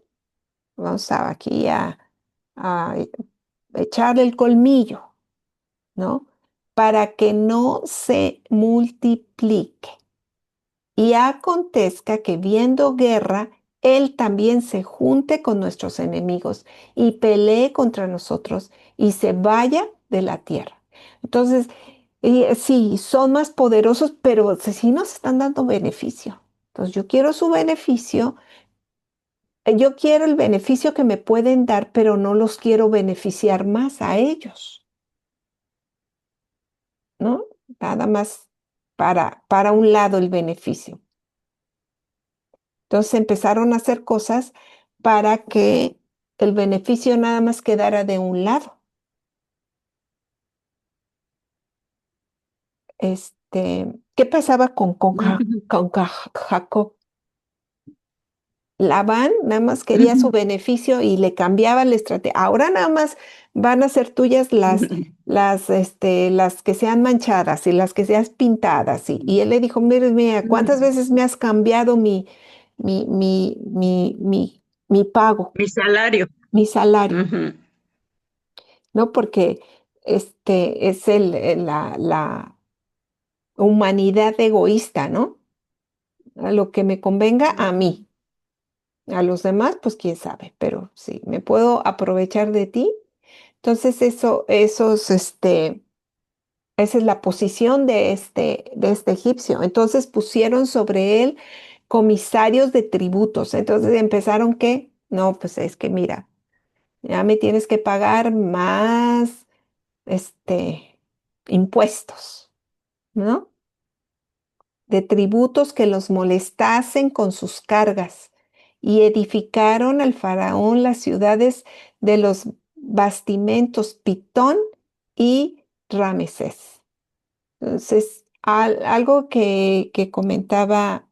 Vamos aquí a echarle el colmillo, ¿no? Para que no se multiplique. Y acontezca que viendo guerra, él también se junte con nuestros enemigos y pelee contra nosotros y se vaya de la tierra. Entonces, sí, son más poderosos, pero sí nos están dando beneficio. Entonces, yo quiero su beneficio, yo quiero el beneficio que me pueden dar, pero no los quiero beneficiar más a ellos, ¿no? Nada más para un lado el beneficio. Entonces empezaron a hacer cosas para que el beneficio nada más quedara de un lado. ¿Qué pasaba con Jacob? Labán nada más quería su beneficio y le cambiaba la estrategia. Ahora nada más van a ser tuyas las que sean manchadas y las que sean pintadas. Y él le dijo: Mire, mira, ¿cuántas veces me has cambiado mi, mi, mi, mi, mi pago, Mi salario. mi salario? Ujú. ¿No? Porque es la humanidad egoísta, ¿no? A lo que me convenga a mí, a los demás, pues quién sabe, pero sí, me puedo aprovechar de ti. Entonces esa es la posición de este egipcio. Entonces pusieron sobre él comisarios de tributos. Entonces empezaron que, no, pues es que mira, ya me tienes que pagar más, impuestos, ¿no? De tributos que los molestasen con sus cargas y edificaron al faraón las ciudades de los bastimentos Pitón y Ramesés. Entonces, algo que comentaba,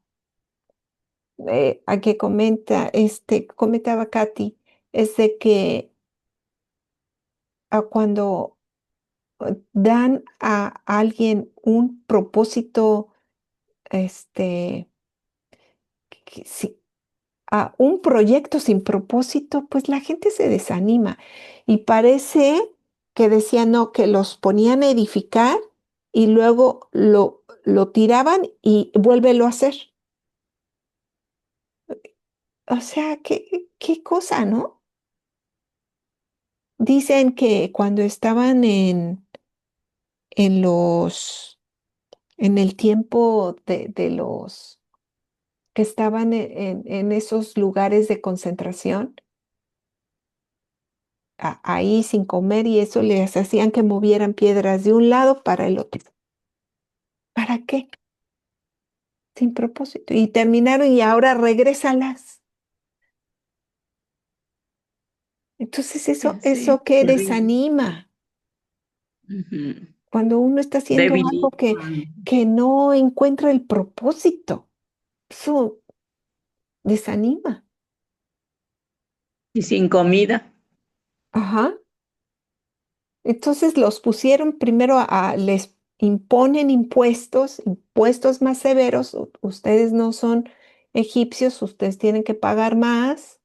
comentaba Katy, es de que cuando dan a alguien un propósito, este, si a un proyecto sin propósito, pues la gente se desanima. Y parece que decían, no, que los ponían a edificar y luego lo tiraban y vuélvelo a hacer. O sea, qué cosa, ¿no? Dicen que cuando estaban en los, en el tiempo de los que estaban en esos lugares de concentración, ahí sin comer y eso les hacían que movieran piedras de un lado para el otro. ¿Para qué? Sin propósito. Y terminaron y ahora regrésalas. Entonces Sí, eso que terrible. desanima Ujú. cuando uno está haciendo algo Debilitan. que no encuentra el propósito. Eso desanima. Y sin comida. Ajá. Entonces los pusieron primero les imponen impuestos, impuestos más severos. Ustedes no son egipcios, ustedes tienen que pagar más,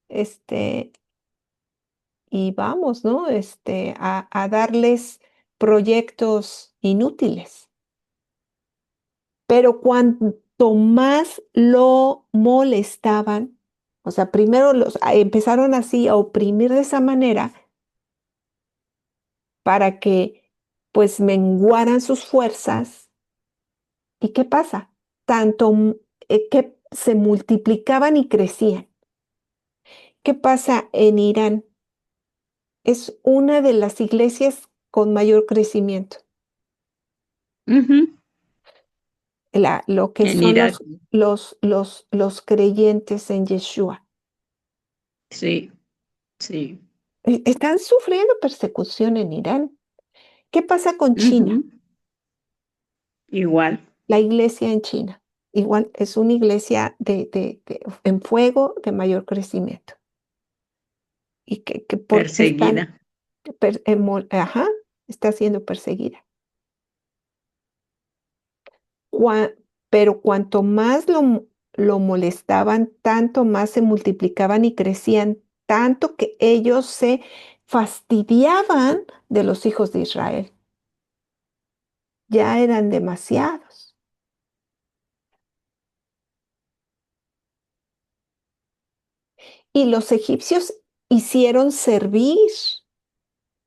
este, y vamos, ¿no? A darles proyectos inútiles. Pero cuanto más lo molestaban, o sea, primero empezaron así a oprimir de esa manera para que pues menguaran sus fuerzas. ¿Y qué pasa? Tanto que se multiplicaban y crecían. ¿Qué pasa en Irán? Es una de las iglesias con mayor crecimiento. Ujú. Lo que En son Irak. los creyentes en Yeshua. Sí, sí. Están sufriendo persecución en Irán. ¿Qué pasa con China? Ujú. Igual, La iglesia en China. Igual es una iglesia en fuego de mayor crecimiento. Y que porque están, perseguida. ajá, está siendo perseguida. Cua- pero cuanto más lo molestaban, tanto más se multiplicaban y crecían, tanto que ellos se fastidiaban de los hijos de Israel. Ya eran demasiados. Y los egipcios hicieron servir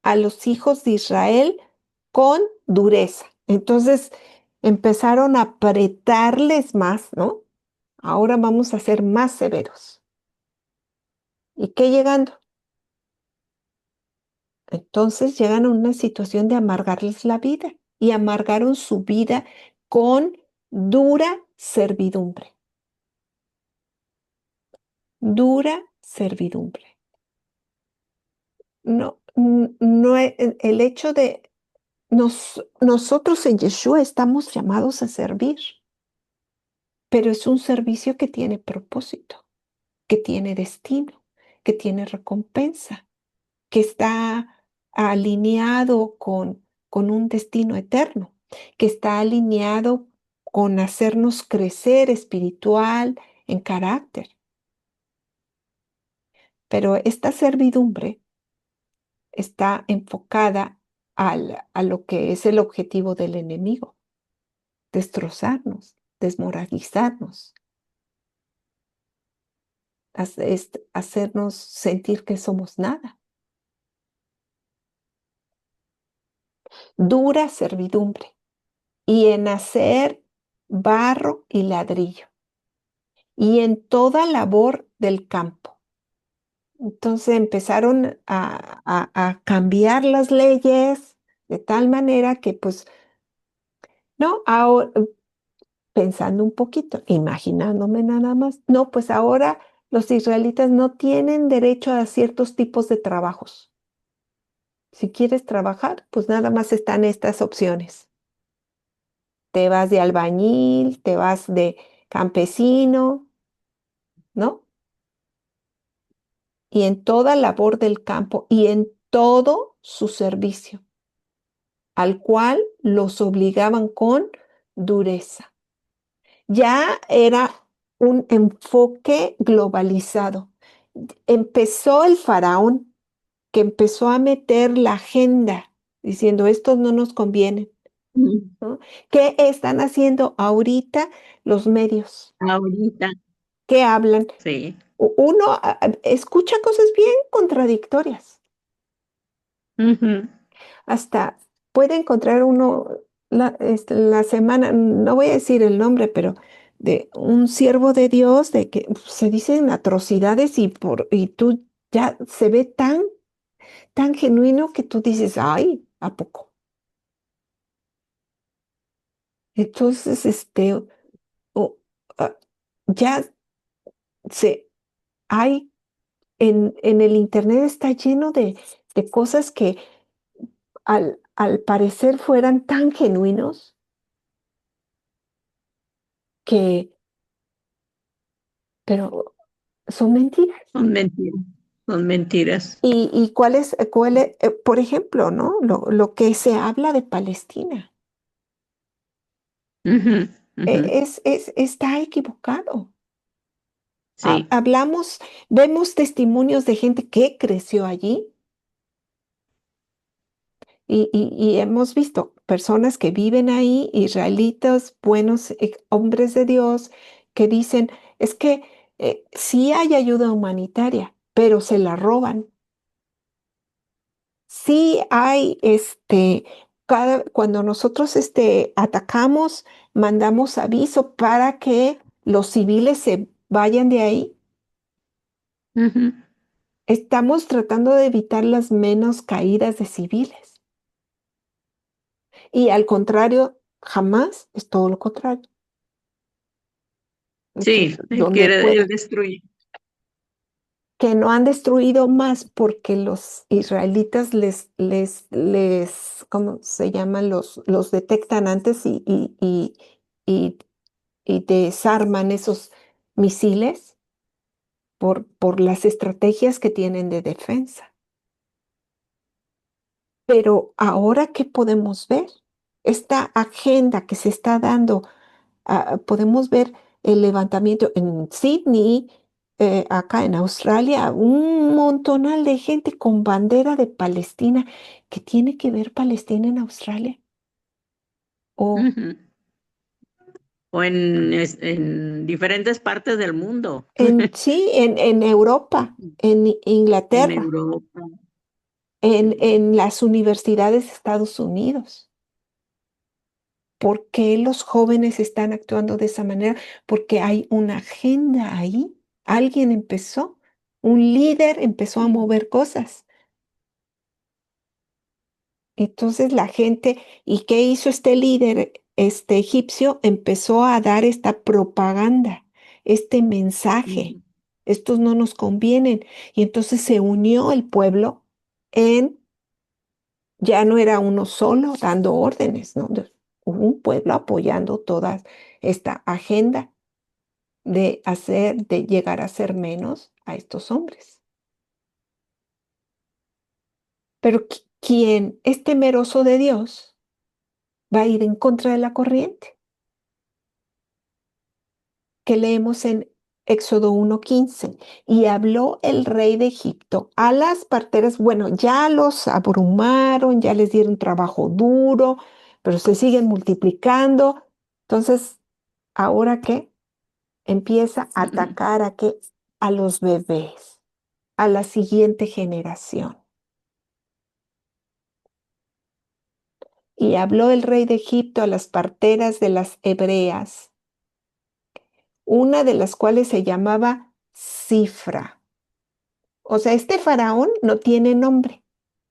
a los hijos de Israel con dureza. Entonces empezaron a apretarles más, ¿no? Ahora vamos a ser más severos. ¿Y qué llegando? Entonces llegan a una situación de amargarles la vida y amargaron su vida con dura servidumbre. Dura servidumbre. No, no, el hecho de nosotros en Yeshua estamos llamados a servir, pero es un servicio que tiene propósito, que tiene destino, que tiene recompensa, que está alineado con un destino eterno, que está alineado con hacernos crecer espiritual en carácter. Pero esta servidumbre está enfocada a lo que es el objetivo del enemigo, destrozarnos, desmoralizarnos, hacernos sentir que somos nada. Dura servidumbre y en hacer barro y ladrillo y en toda labor del campo. Entonces empezaron a cambiar las leyes de tal manera que, pues, no, ahora, pensando un poquito, imaginándome nada más, no, pues ahora Los israelitas no tienen derecho a ciertos tipos de trabajos. Si quieres trabajar, pues nada más están estas opciones. Te vas de albañil, te vas de campesino, ¿no? Y en toda labor del campo y en todo su servicio, al cual los obligaban con dureza. Ya era un enfoque globalizado. Empezó el faraón, que empezó a meter la agenda, diciendo, estos no nos convienen, Mm. ¿no? ¿Qué están haciendo ahorita los medios? Ahorita, ¿Qué hablan? sí. Uno escucha cosas bien contradictorias. Ujú. Hasta puede encontrar uno la semana, no voy a decir el nombre, pero de un siervo de Dios, de que se dicen atrocidades y tú ya se ve tan genuino que tú dices, ay, ¿a poco? Entonces, o- ah, ya se hay en el internet está lleno de cosas que al parecer fueran tan genuinos que, pero son mentiras. Son mentiras, son mentiras. ¿Y por ejemplo, ¿no? Lo que se habla de Palestina Ujú, ujú. está equivocado. Sí. Hablamos, vemos testimonios de gente que creció allí y hemos visto personas que viven ahí, israelitas, buenos hombres de Dios, que dicen, es que sí hay ayuda humanitaria, pero se la roban. Sí hay, cuando nosotros atacamos, mandamos aviso para que los civiles se vayan de ahí. Ujú. Estamos tratando de evitar las menos caídas de civiles. Y al contrario, jamás es todo lo contrario. Sí, Entonces, él donde quiere, él puede, destruye. que no han destruido más porque los israelitas ¿cómo se llaman? Los detectan antes y y desarman esos misiles por las estrategias que tienen de defensa. Pero ahora, ¿qué podemos ver? Esta agenda que se está dando, podemos ver el levantamiento en Sydney, acá en Australia, un montonal de gente con bandera de Palestina. ¿Qué tiene que ver Palestina en Australia? O Ujú. O en diferentes partes del mundo, sí, en Europa, en en Inglaterra. Europa. Sí. En las universidades de Estados Unidos. ¿Por qué los jóvenes están actuando de esa manera? Porque hay una agenda ahí. Alguien empezó, un líder empezó a Sí. mover cosas. Entonces la gente, ¿y qué hizo este líder, este egipcio? Empezó a dar esta propaganda, este mensaje. Ujú, Estos no nos convienen. Y entonces se unió el pueblo en ya no era uno solo dando órdenes, ¿no? Hubo un pueblo apoyando toda esta agenda de llegar a ser menos a estos hombres. Pero quien es temeroso de Dios va a ir en contra de la corriente, que leemos en Éxodo 1:15. Y habló el rey de Egipto a las parteras, bueno, ya los abrumaron, ya les dieron trabajo duro, pero se siguen multiplicando. Entonces, ¿ahora qué? Empieza a ujú. atacar a los bebés, a la siguiente generación. Y habló el rey de Egipto a las parteras de las hebreas, una de las cuales se llamaba Cifra. O sea, este faraón no tiene nombre.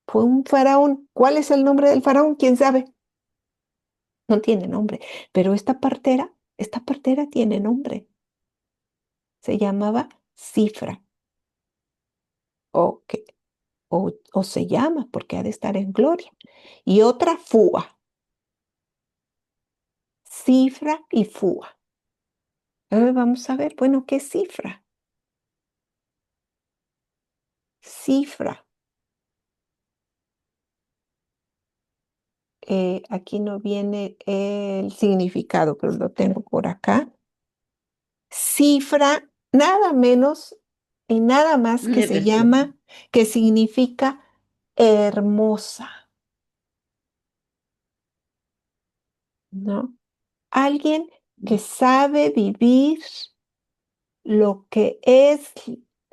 Fue un faraón. ¿Cuál es el nombre del faraón? ¿Quién sabe? No tiene nombre. Pero esta partera tiene nombre. Se llamaba Cifra, o, que, o se llama, porque ha de estar en gloria. Y otra Fúa, cifra y Fúa. Vamos a ver, bueno, ¿qué es cifra? Cifra. Aquí no viene el significado, pero lo tengo por acá. Cifra, nada menos y nada más que se Debe ser. llama, que significa hermosa, ¿no? Alguien que sabe vivir lo que es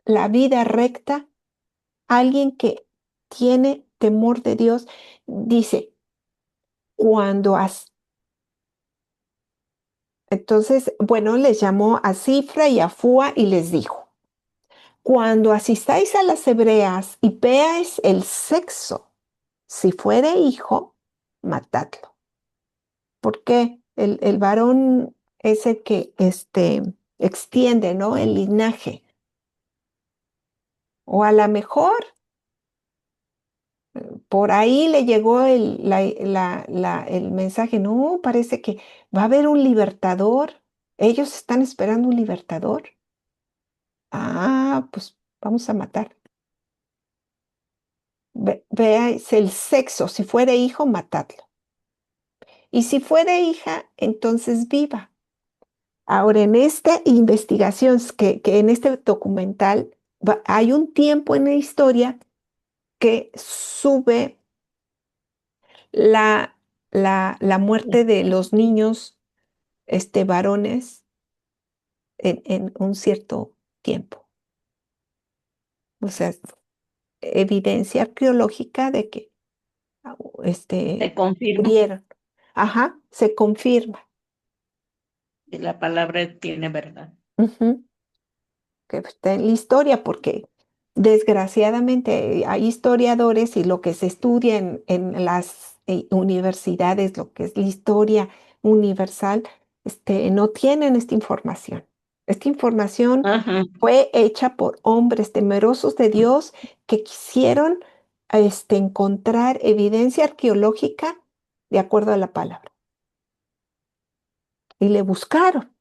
la vida recta, alguien que tiene temor de Dios, dice, cuando entonces, bueno, les llamó a Cifra y a Fua y les dijo, cuando asistáis a las hebreas y veáis el sexo, si fuere hijo, matadlo. Porque el varón es el que extiende, ¿no? El linaje. O a lo mejor por ahí le llegó el mensaje, no, parece que va a haber un libertador. Ellos están esperando un libertador. Ah, pues vamos a matar. Veáis el sexo, si fuere hijo, matadlo. Y si fuere hija, entonces viva. Ahora, en esta investigación, que en este documental, hay un tiempo en la historia que sube la, la muerte de los niños varones en un cierto tiempo. O sea, evidencia arqueológica de que Se confirma murieron. Ajá, se confirma. que la palabra tiene verdad. Ujú, que está en la historia, porque desgraciadamente hay historiadores y lo que se estudia en las universidades, lo que es la historia universal, no tienen esta información. Esta información Ajá, fue hecha por hombres temerosos de Dios que quisieron encontrar evidencia arqueológica de acuerdo a la palabra y le buscaron.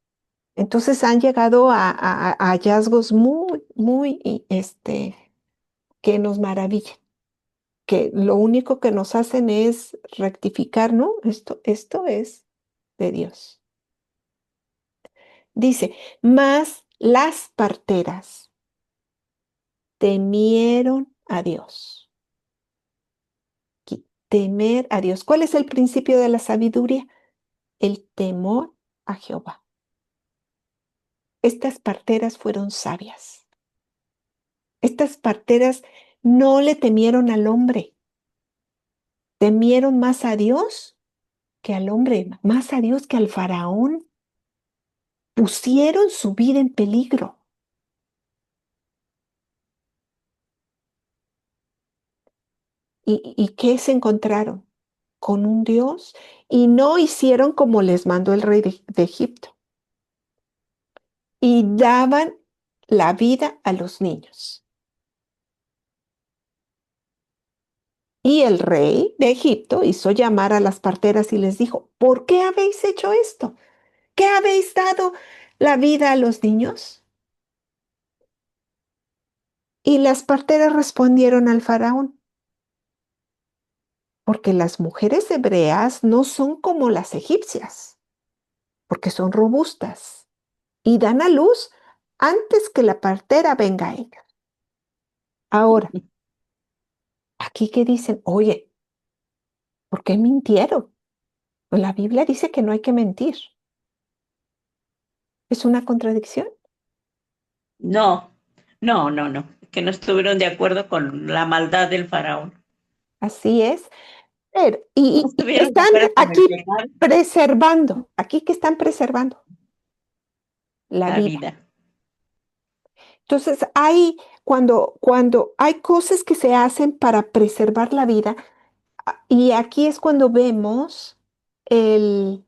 Entonces han llegado a hallazgos muy, muy, que nos maravillan, que lo único que nos hacen es rectificar, ¿no? Esto es de Dios. Dice, mas las parteras temieron a Dios. Temer a Dios. ¿Cuál es el principio de la sabiduría? El temor a Jehová. Estas parteras fueron sabias. Estas parteras no le temieron al hombre, temieron más a Dios que al hombre, más a Dios que al faraón. Pusieron su vida en peligro. ¿Y qué se encontraron? Con un Dios y no hicieron como les mandó el rey de Egipto y daban la vida a los niños. Y el rey de Egipto hizo llamar a las parteras y les dijo, ¿por qué habéis hecho esto? ¿Qué habéis dado la vida a los niños? Y las parteras respondieron al faraón, porque las mujeres hebreas no son como las egipcias, porque son robustas y dan a luz antes que la partera venga a ellas. Ahora, aquí que dicen, oye, ¿por qué mintieron? Pues la Biblia dice que no hay que mentir. ¿Es una contradicción? no, no, que no estuvieron de acuerdo con la maldad del faraón. Así es. No Y que estuvieron de están acuerdo con el aquí pecado, preservando, aquí que están preservando la la vida. vida. Entonces, cuando hay cosas que se hacen para preservar la vida, y aquí es cuando vemos el,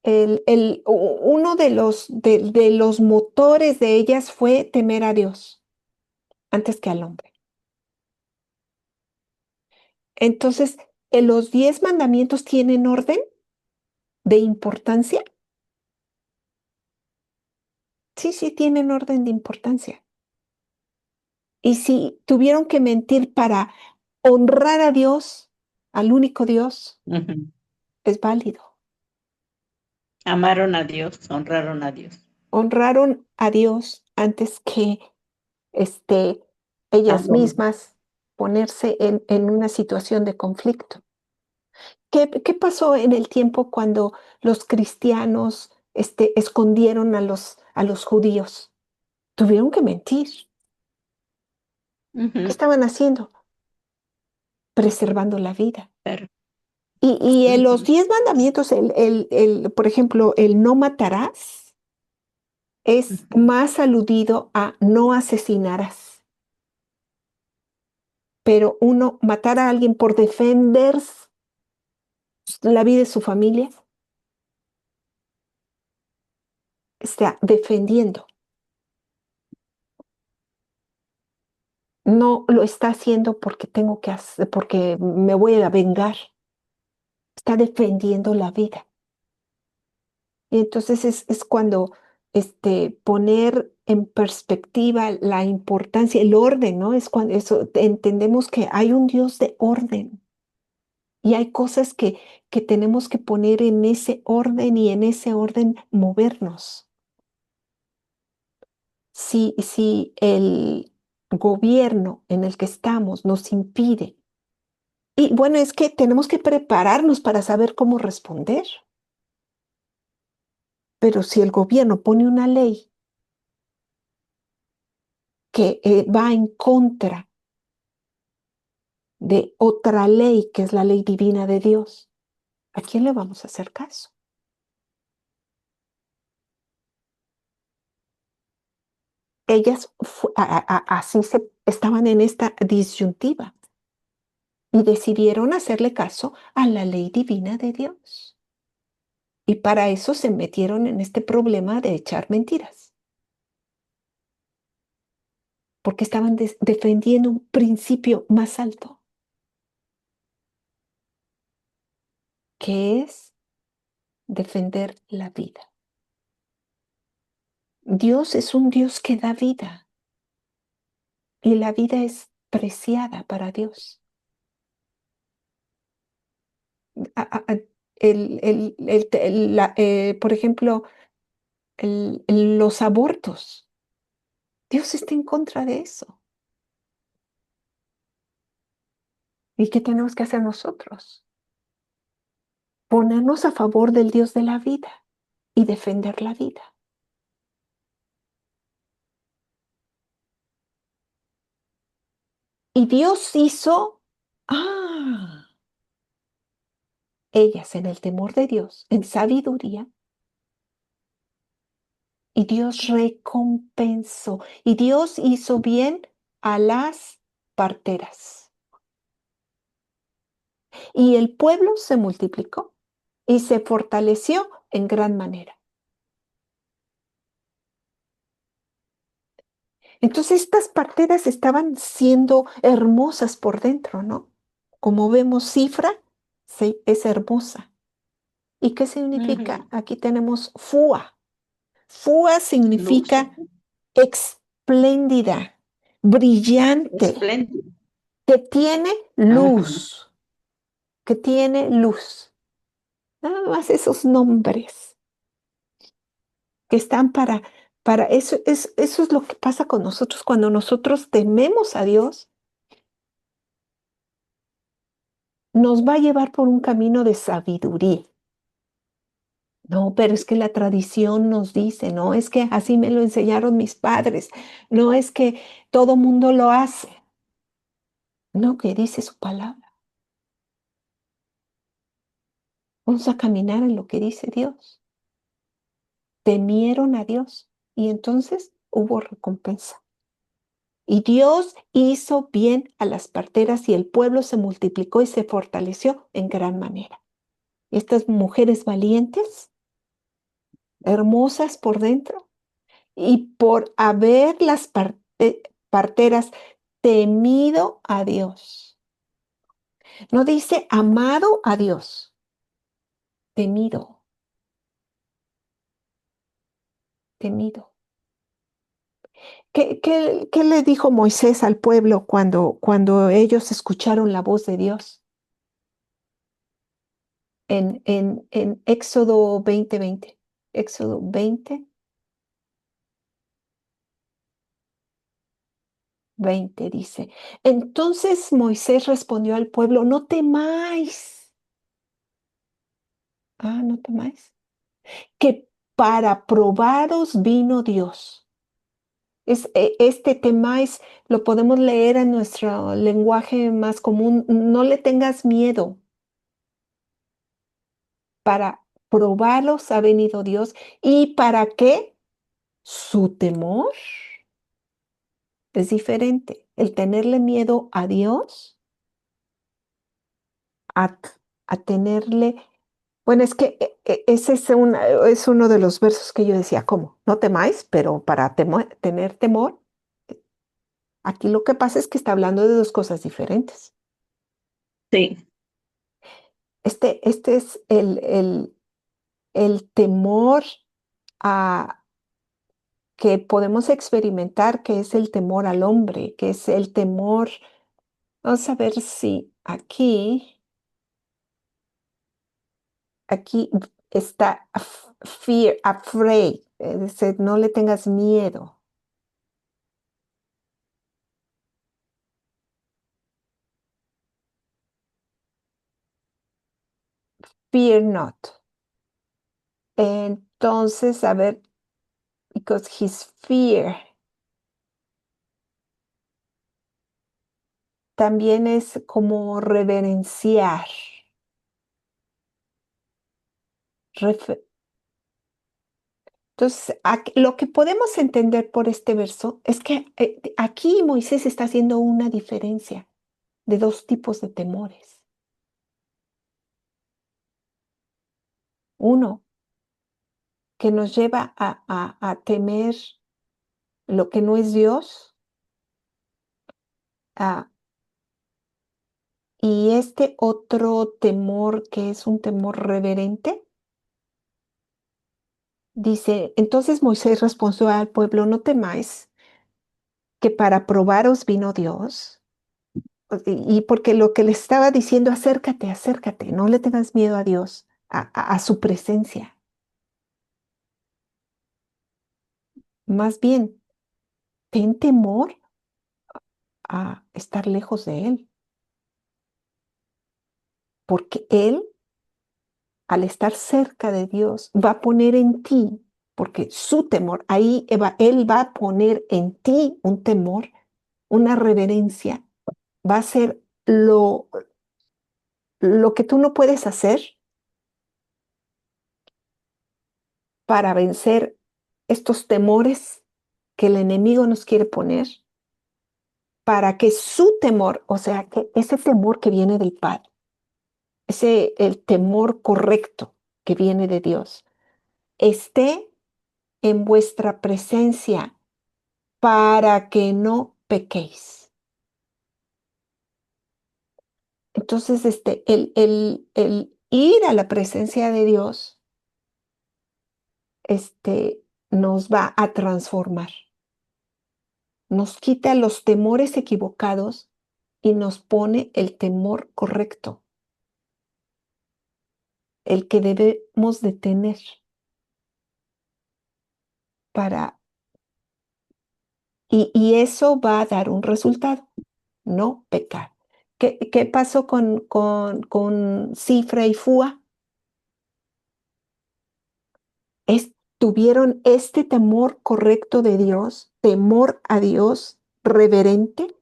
uno de los motores de ellas fue temer a Dios antes que al hombre. Entonces, ¿los 10 mandamientos tienen orden de importancia? Sí, sí, tienen orden de importancia. Y si tuvieron que mentir para honrar a Dios, al único Dios, Ujú. es válido. Amaron a Dios, honraron a Dios. Honraron a Dios antes que este, ellas Al hombre. mismas ponerse en una situación de conflicto. ¿Qué pasó en el tiempo cuando los cristianos escondieron a los judíos? Tuvieron que mentir. ¿Qué Ujú. estaban haciendo? Preservando la vida. Pero, Y en los ujú, 10 mandamientos, por ejemplo, el no matarás es ujú. más aludido a no asesinarás. Pero uno matar a alguien por defender la vida de su familia, está defendiendo. No lo está haciendo porque tengo que hacer, porque me voy a vengar. Está defendiendo la vida. Y entonces es cuando poner en perspectiva la importancia, el orden, ¿no? Es cuando eso, entendemos que hay un Dios de orden y hay cosas que tenemos que poner en ese orden y en ese orden movernos. Si el gobierno en el que estamos nos impide, y bueno, es que tenemos que prepararnos para saber cómo responder, pero si el gobierno pone una ley que va en contra de otra ley, que es la ley divina de Dios, ¿a quién le vamos a hacer caso? Ellas así estaban en esta disyuntiva y decidieron hacerle caso a la ley divina de Dios. Y para eso se metieron en este problema de echar mentiras, porque estaban defendiendo un principio más alto, que es defender la vida. Dios es un Dios que da vida y la vida es preciada para Dios. A- a- por ejemplo, los abortos. Dios está en contra de eso. ¿Y qué tenemos que hacer nosotros? Ponernos a favor del Dios de la vida y defender la vida. Y Dios hizo, ah, ellas en el temor de Dios, en sabiduría, y Dios recompensó, y Dios hizo bien a las parteras. Y el pueblo se multiplicó y se fortaleció en gran manera. Entonces estas parteras estaban siendo hermosas por dentro, ¿no? Como vemos, Cifra sí, es hermosa. ¿Y qué significa? Ujú. Aquí tenemos Fua. Fua Luz, significa espléndida, brillante, espléndido. que tiene Ujú. luz, que tiene luz. Nada más esos nombres que están para eso, eso es lo que pasa con nosotros cuando nosotros tememos a Dios, nos va a llevar por un camino de sabiduría. No, pero es que la tradición nos dice, no es que así me lo enseñaron mis padres, no es que todo mundo lo hace, no, que dice su palabra. Vamos a caminar en lo que dice Dios. Temieron a Dios y entonces hubo recompensa. Y Dios hizo bien a las parteras y el pueblo se multiplicó y se fortaleció en gran manera. Y estas mujeres valientes hermosas por dentro, y por haber las parteras temido a Dios. No dice amado a Dios, temido, temido. ¿Qué le dijo Moisés al pueblo cuando ellos escucharon la voz de Dios? En Éxodo 20:20. Éxodo 20:20 dice. Entonces Moisés respondió al pueblo, no temáis. No temáis. Que para probaros vino Dios. Este temáis lo podemos leer en nuestro lenguaje más común. No le tengas miedo. Para probarlos ha venido Dios. ¿Y para qué? Su temor es diferente. El tenerle miedo a Dios, a, a tenerle... Bueno, es que ese es uno de los versos que yo decía, ¿cómo? No temáis, pero para tener temor, aquí lo que pasa es que está hablando de dos cosas diferentes. Sí, Este es el temor a, que podemos experimentar, que es el temor al hombre, que es el temor. Vamos a ver si aquí está fear, afraid, es decir, no le tengas miedo. Fear not. Entonces, a ver, because his fear también es como reverenciar. refe- Entonces, lo que podemos entender por este verso es que aquí Moisés está haciendo una diferencia de dos tipos de temores. Uno, que nos lleva a temer lo que no es Dios, ah, y este otro temor que es un temor reverente. Dice, entonces Moisés respondió al pueblo, no temáis, que para probaros vino Dios. Y porque lo que le estaba diciendo, acércate, acércate, no le tengas miedo a Dios, a su presencia. Más bien, ten temor a estar lejos de Él, porque Él, al estar cerca de Dios, va a poner en ti, porque su temor, ahí Él va a poner en ti un temor, una reverencia, va a ser lo que tú no puedes hacer para vencer estos temores que el enemigo nos quiere poner, para que su temor, o sea, que ese temor que viene del Padre, el temor correcto que viene de Dios, esté en vuestra presencia para que no pequéis. Entonces, el ir a la presencia de Dios, nos va a transformar, nos quita los temores equivocados y nos pone el temor correcto, el que debemos de tener para, y eso va a dar un resultado, no pecar. ¿Qué pasó con Cifra y Fua? Tuvieron este temor correcto de Dios, temor a Dios reverente,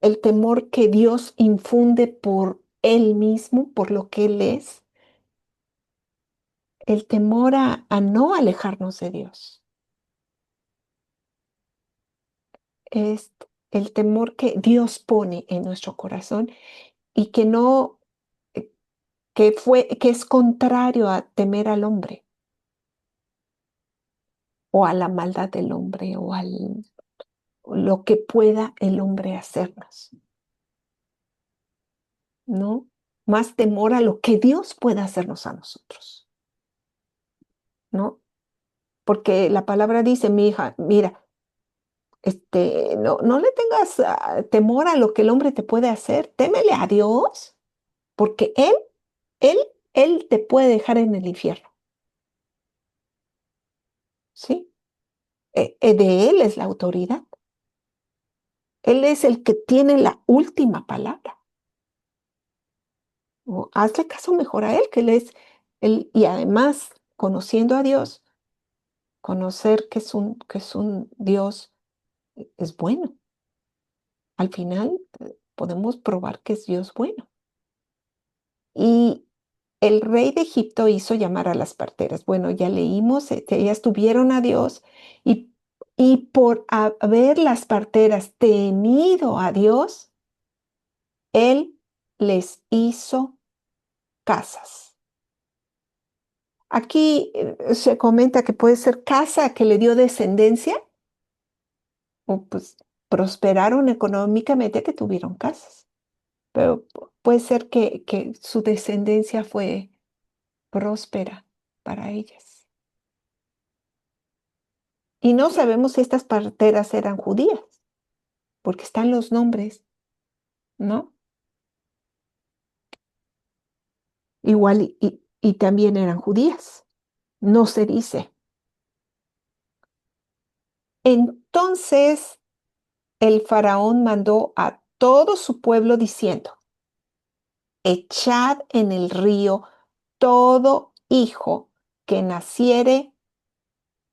el temor que Dios infunde por Él mismo, por lo que Él es, el temor a no alejarnos de Dios, es el temor que Dios pone en nuestro corazón y que no, que es contrario a temer al hombre. o a la maldad del hombre o a lo que pueda el hombre hacernos, ¿no? Más temor a lo que Dios pueda hacernos a nosotros, ¿no? Porque la palabra dice, mi hija, mira, no le tengas temor a lo que el hombre te puede hacer, témele a Dios, porque Él, Él te puede dejar en el infierno, ¿sí? De Él es la autoridad. Él es el que tiene la última palabra. Hazle caso mejor a Él, que Él es Él, y además, conociendo a Dios, conocer que es un Dios es bueno. Al final, podemos probar que es Dios bueno. Y el rey de Egipto hizo llamar a las parteras. Bueno, ya leímos, ellas tuvieron a Dios y, y por haber las parteras tenido a Dios, Él les hizo casas. Aquí se comenta que puede ser casa que le dio descendencia o pues prosperaron económicamente que tuvieron casas. Pero puede ser que su descendencia fue próspera para ellas. Y no sabemos si estas parteras eran judías, porque están los nombres, ¿no? Igual y también eran judías, no se dice. Entonces el faraón mandó a todo su pueblo diciendo, echad en el río todo hijo que naciere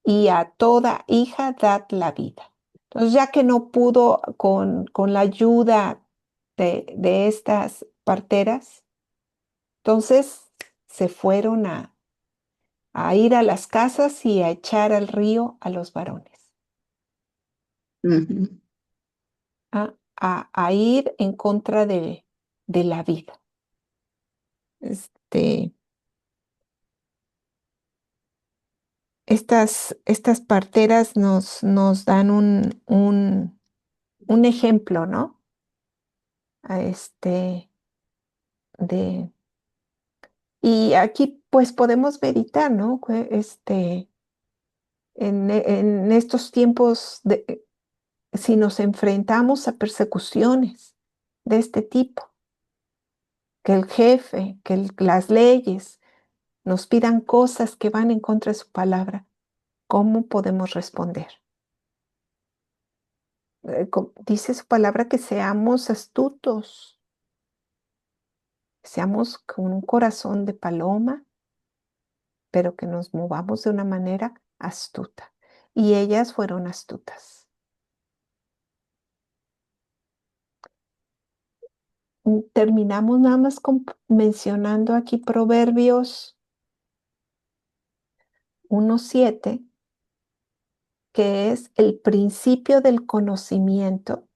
y a toda hija dad la vida. Entonces, ya que no pudo con la ayuda de estas parteras, entonces se fueron a ir a las casas y a echar al río a los varones, Ujú. a ir en contra de la vida. Este, estas parteras nos dan un ejemplo, ¿no? A de, y aquí pues podemos meditar, ¿no? En estos tiempos, si nos enfrentamos a persecuciones de este tipo, que el jefe, las leyes nos pidan cosas que van en contra de su palabra, ¿cómo podemos responder? Dice su palabra que seamos astutos, seamos con un corazón de paloma, pero que nos movamos de una manera astuta. Y ellas fueron astutas. Terminamos nada más mencionando aquí Proverbios 1:7, que es el principio del conocimiento,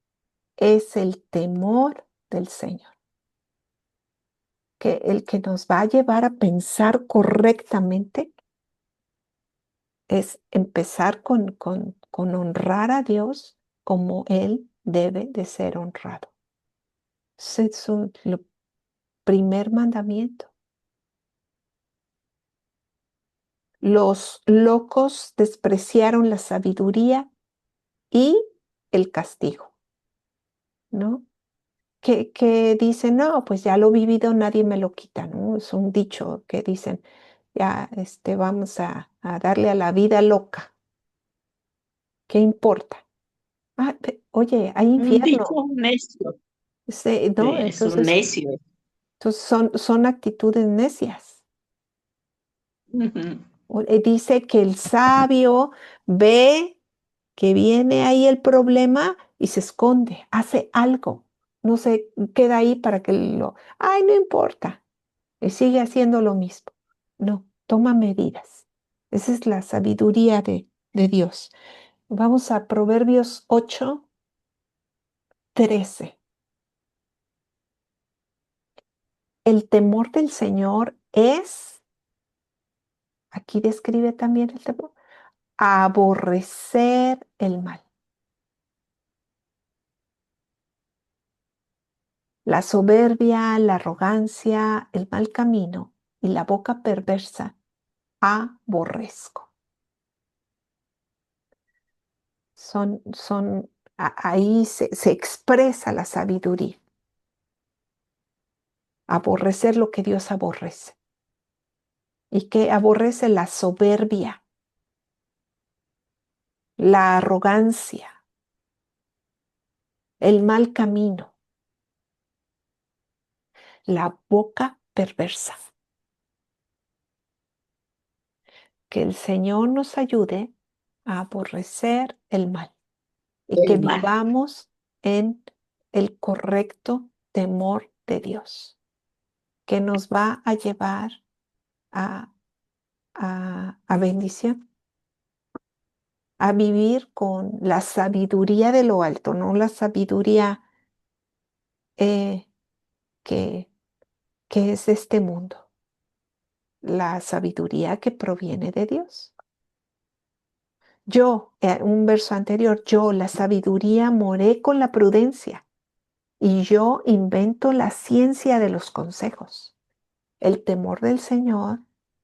es el temor del Señor, que el que nos va a llevar a pensar correctamente es empezar con honrar a Dios como Él debe de ser honrado. Ese es lo primer mandamiento. Los locos despreciaron la sabiduría y el castigo, ¿no? Que dicen, no, pues ya lo vivido, nadie me lo quita, ¿no? Es un dicho que dicen, ya, vamos a darle a la vida loca, ¿qué importa? Oye, hay Un dicho infierno, necio, ¿no? es un necio. Entonces son actitudes necias. Ujú. Dice que el sabio ve que viene ahí el problema y se esconde, hace algo, no se queda ahí para que ay, no importa, y sigue haciendo lo mismo. No, toma medidas. Esa es la sabiduría de Dios. Vamos a Proverbios 8:13. El temor del Señor es, aquí describe también el temor, aborrecer el mal. La soberbia, la arrogancia, el mal camino y la boca perversa aborrezco. Ahí se expresa la sabiduría. Aborrecer lo que Dios aborrece. Y que aborrece la soberbia, la arrogancia, el mal camino, la boca perversa. Que el Señor nos ayude a aborrecer el mal y que El mal. vivamos en el correcto temor de Dios, que nos va a llevar a, a bendición, a vivir con la sabiduría de lo alto, no la sabiduría eh, que, que es de este mundo, la sabiduría que proviene de Dios. Yo, un verso anterior, yo, la sabiduría, moré con la prudencia y yo invento la ciencia de los consejos. El temor del Señor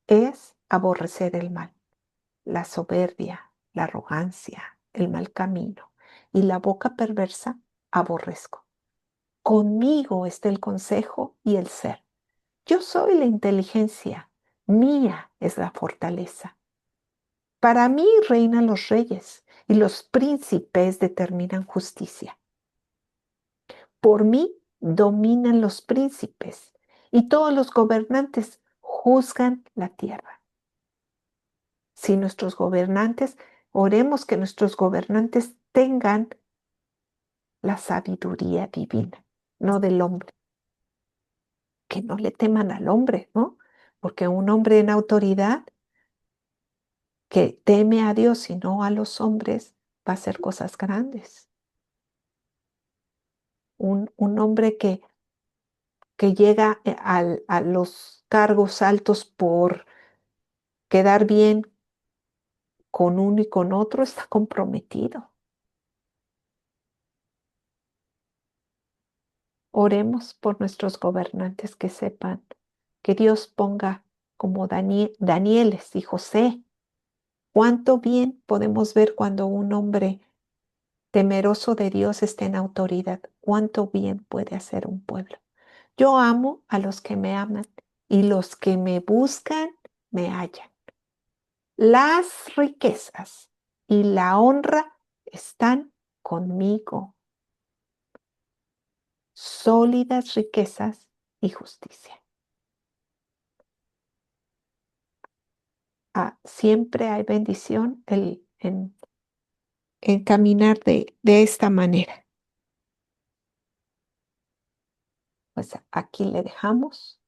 es aborrecer el mal, la soberbia, la arrogancia, el mal camino y la boca perversa aborrezco. Conmigo está el consejo y el ser. Yo soy la inteligencia, mía es la fortaleza. Para mí reinan los reyes y los príncipes determinan justicia. Por mí dominan los príncipes y todos los gobernantes juzgan la tierra. Si nuestros gobernantes, oremos que nuestros gobernantes tengan la sabiduría divina, no del hombre, que no le teman al hombre, ¿no? Porque un hombre en autoridad que teme a Dios y no a los hombres va a hacer cosas grandes. Un hombre que llega a los cargos altos por quedar bien con uno y con otro está comprometido. Oremos por nuestros gobernantes que sepan que Dios ponga como Danieles y José. Cuánto bien podemos ver cuando un hombre temeroso de Dios está en autoridad. Cuánto bien puede hacer un pueblo. Yo amo a los que me aman y los que me buscan me hallan. Las riquezas y la honra están conmigo. Sólidas riquezas y justicia. Siempre hay bendición en caminar de esta manera. Pues aquí le dejamos.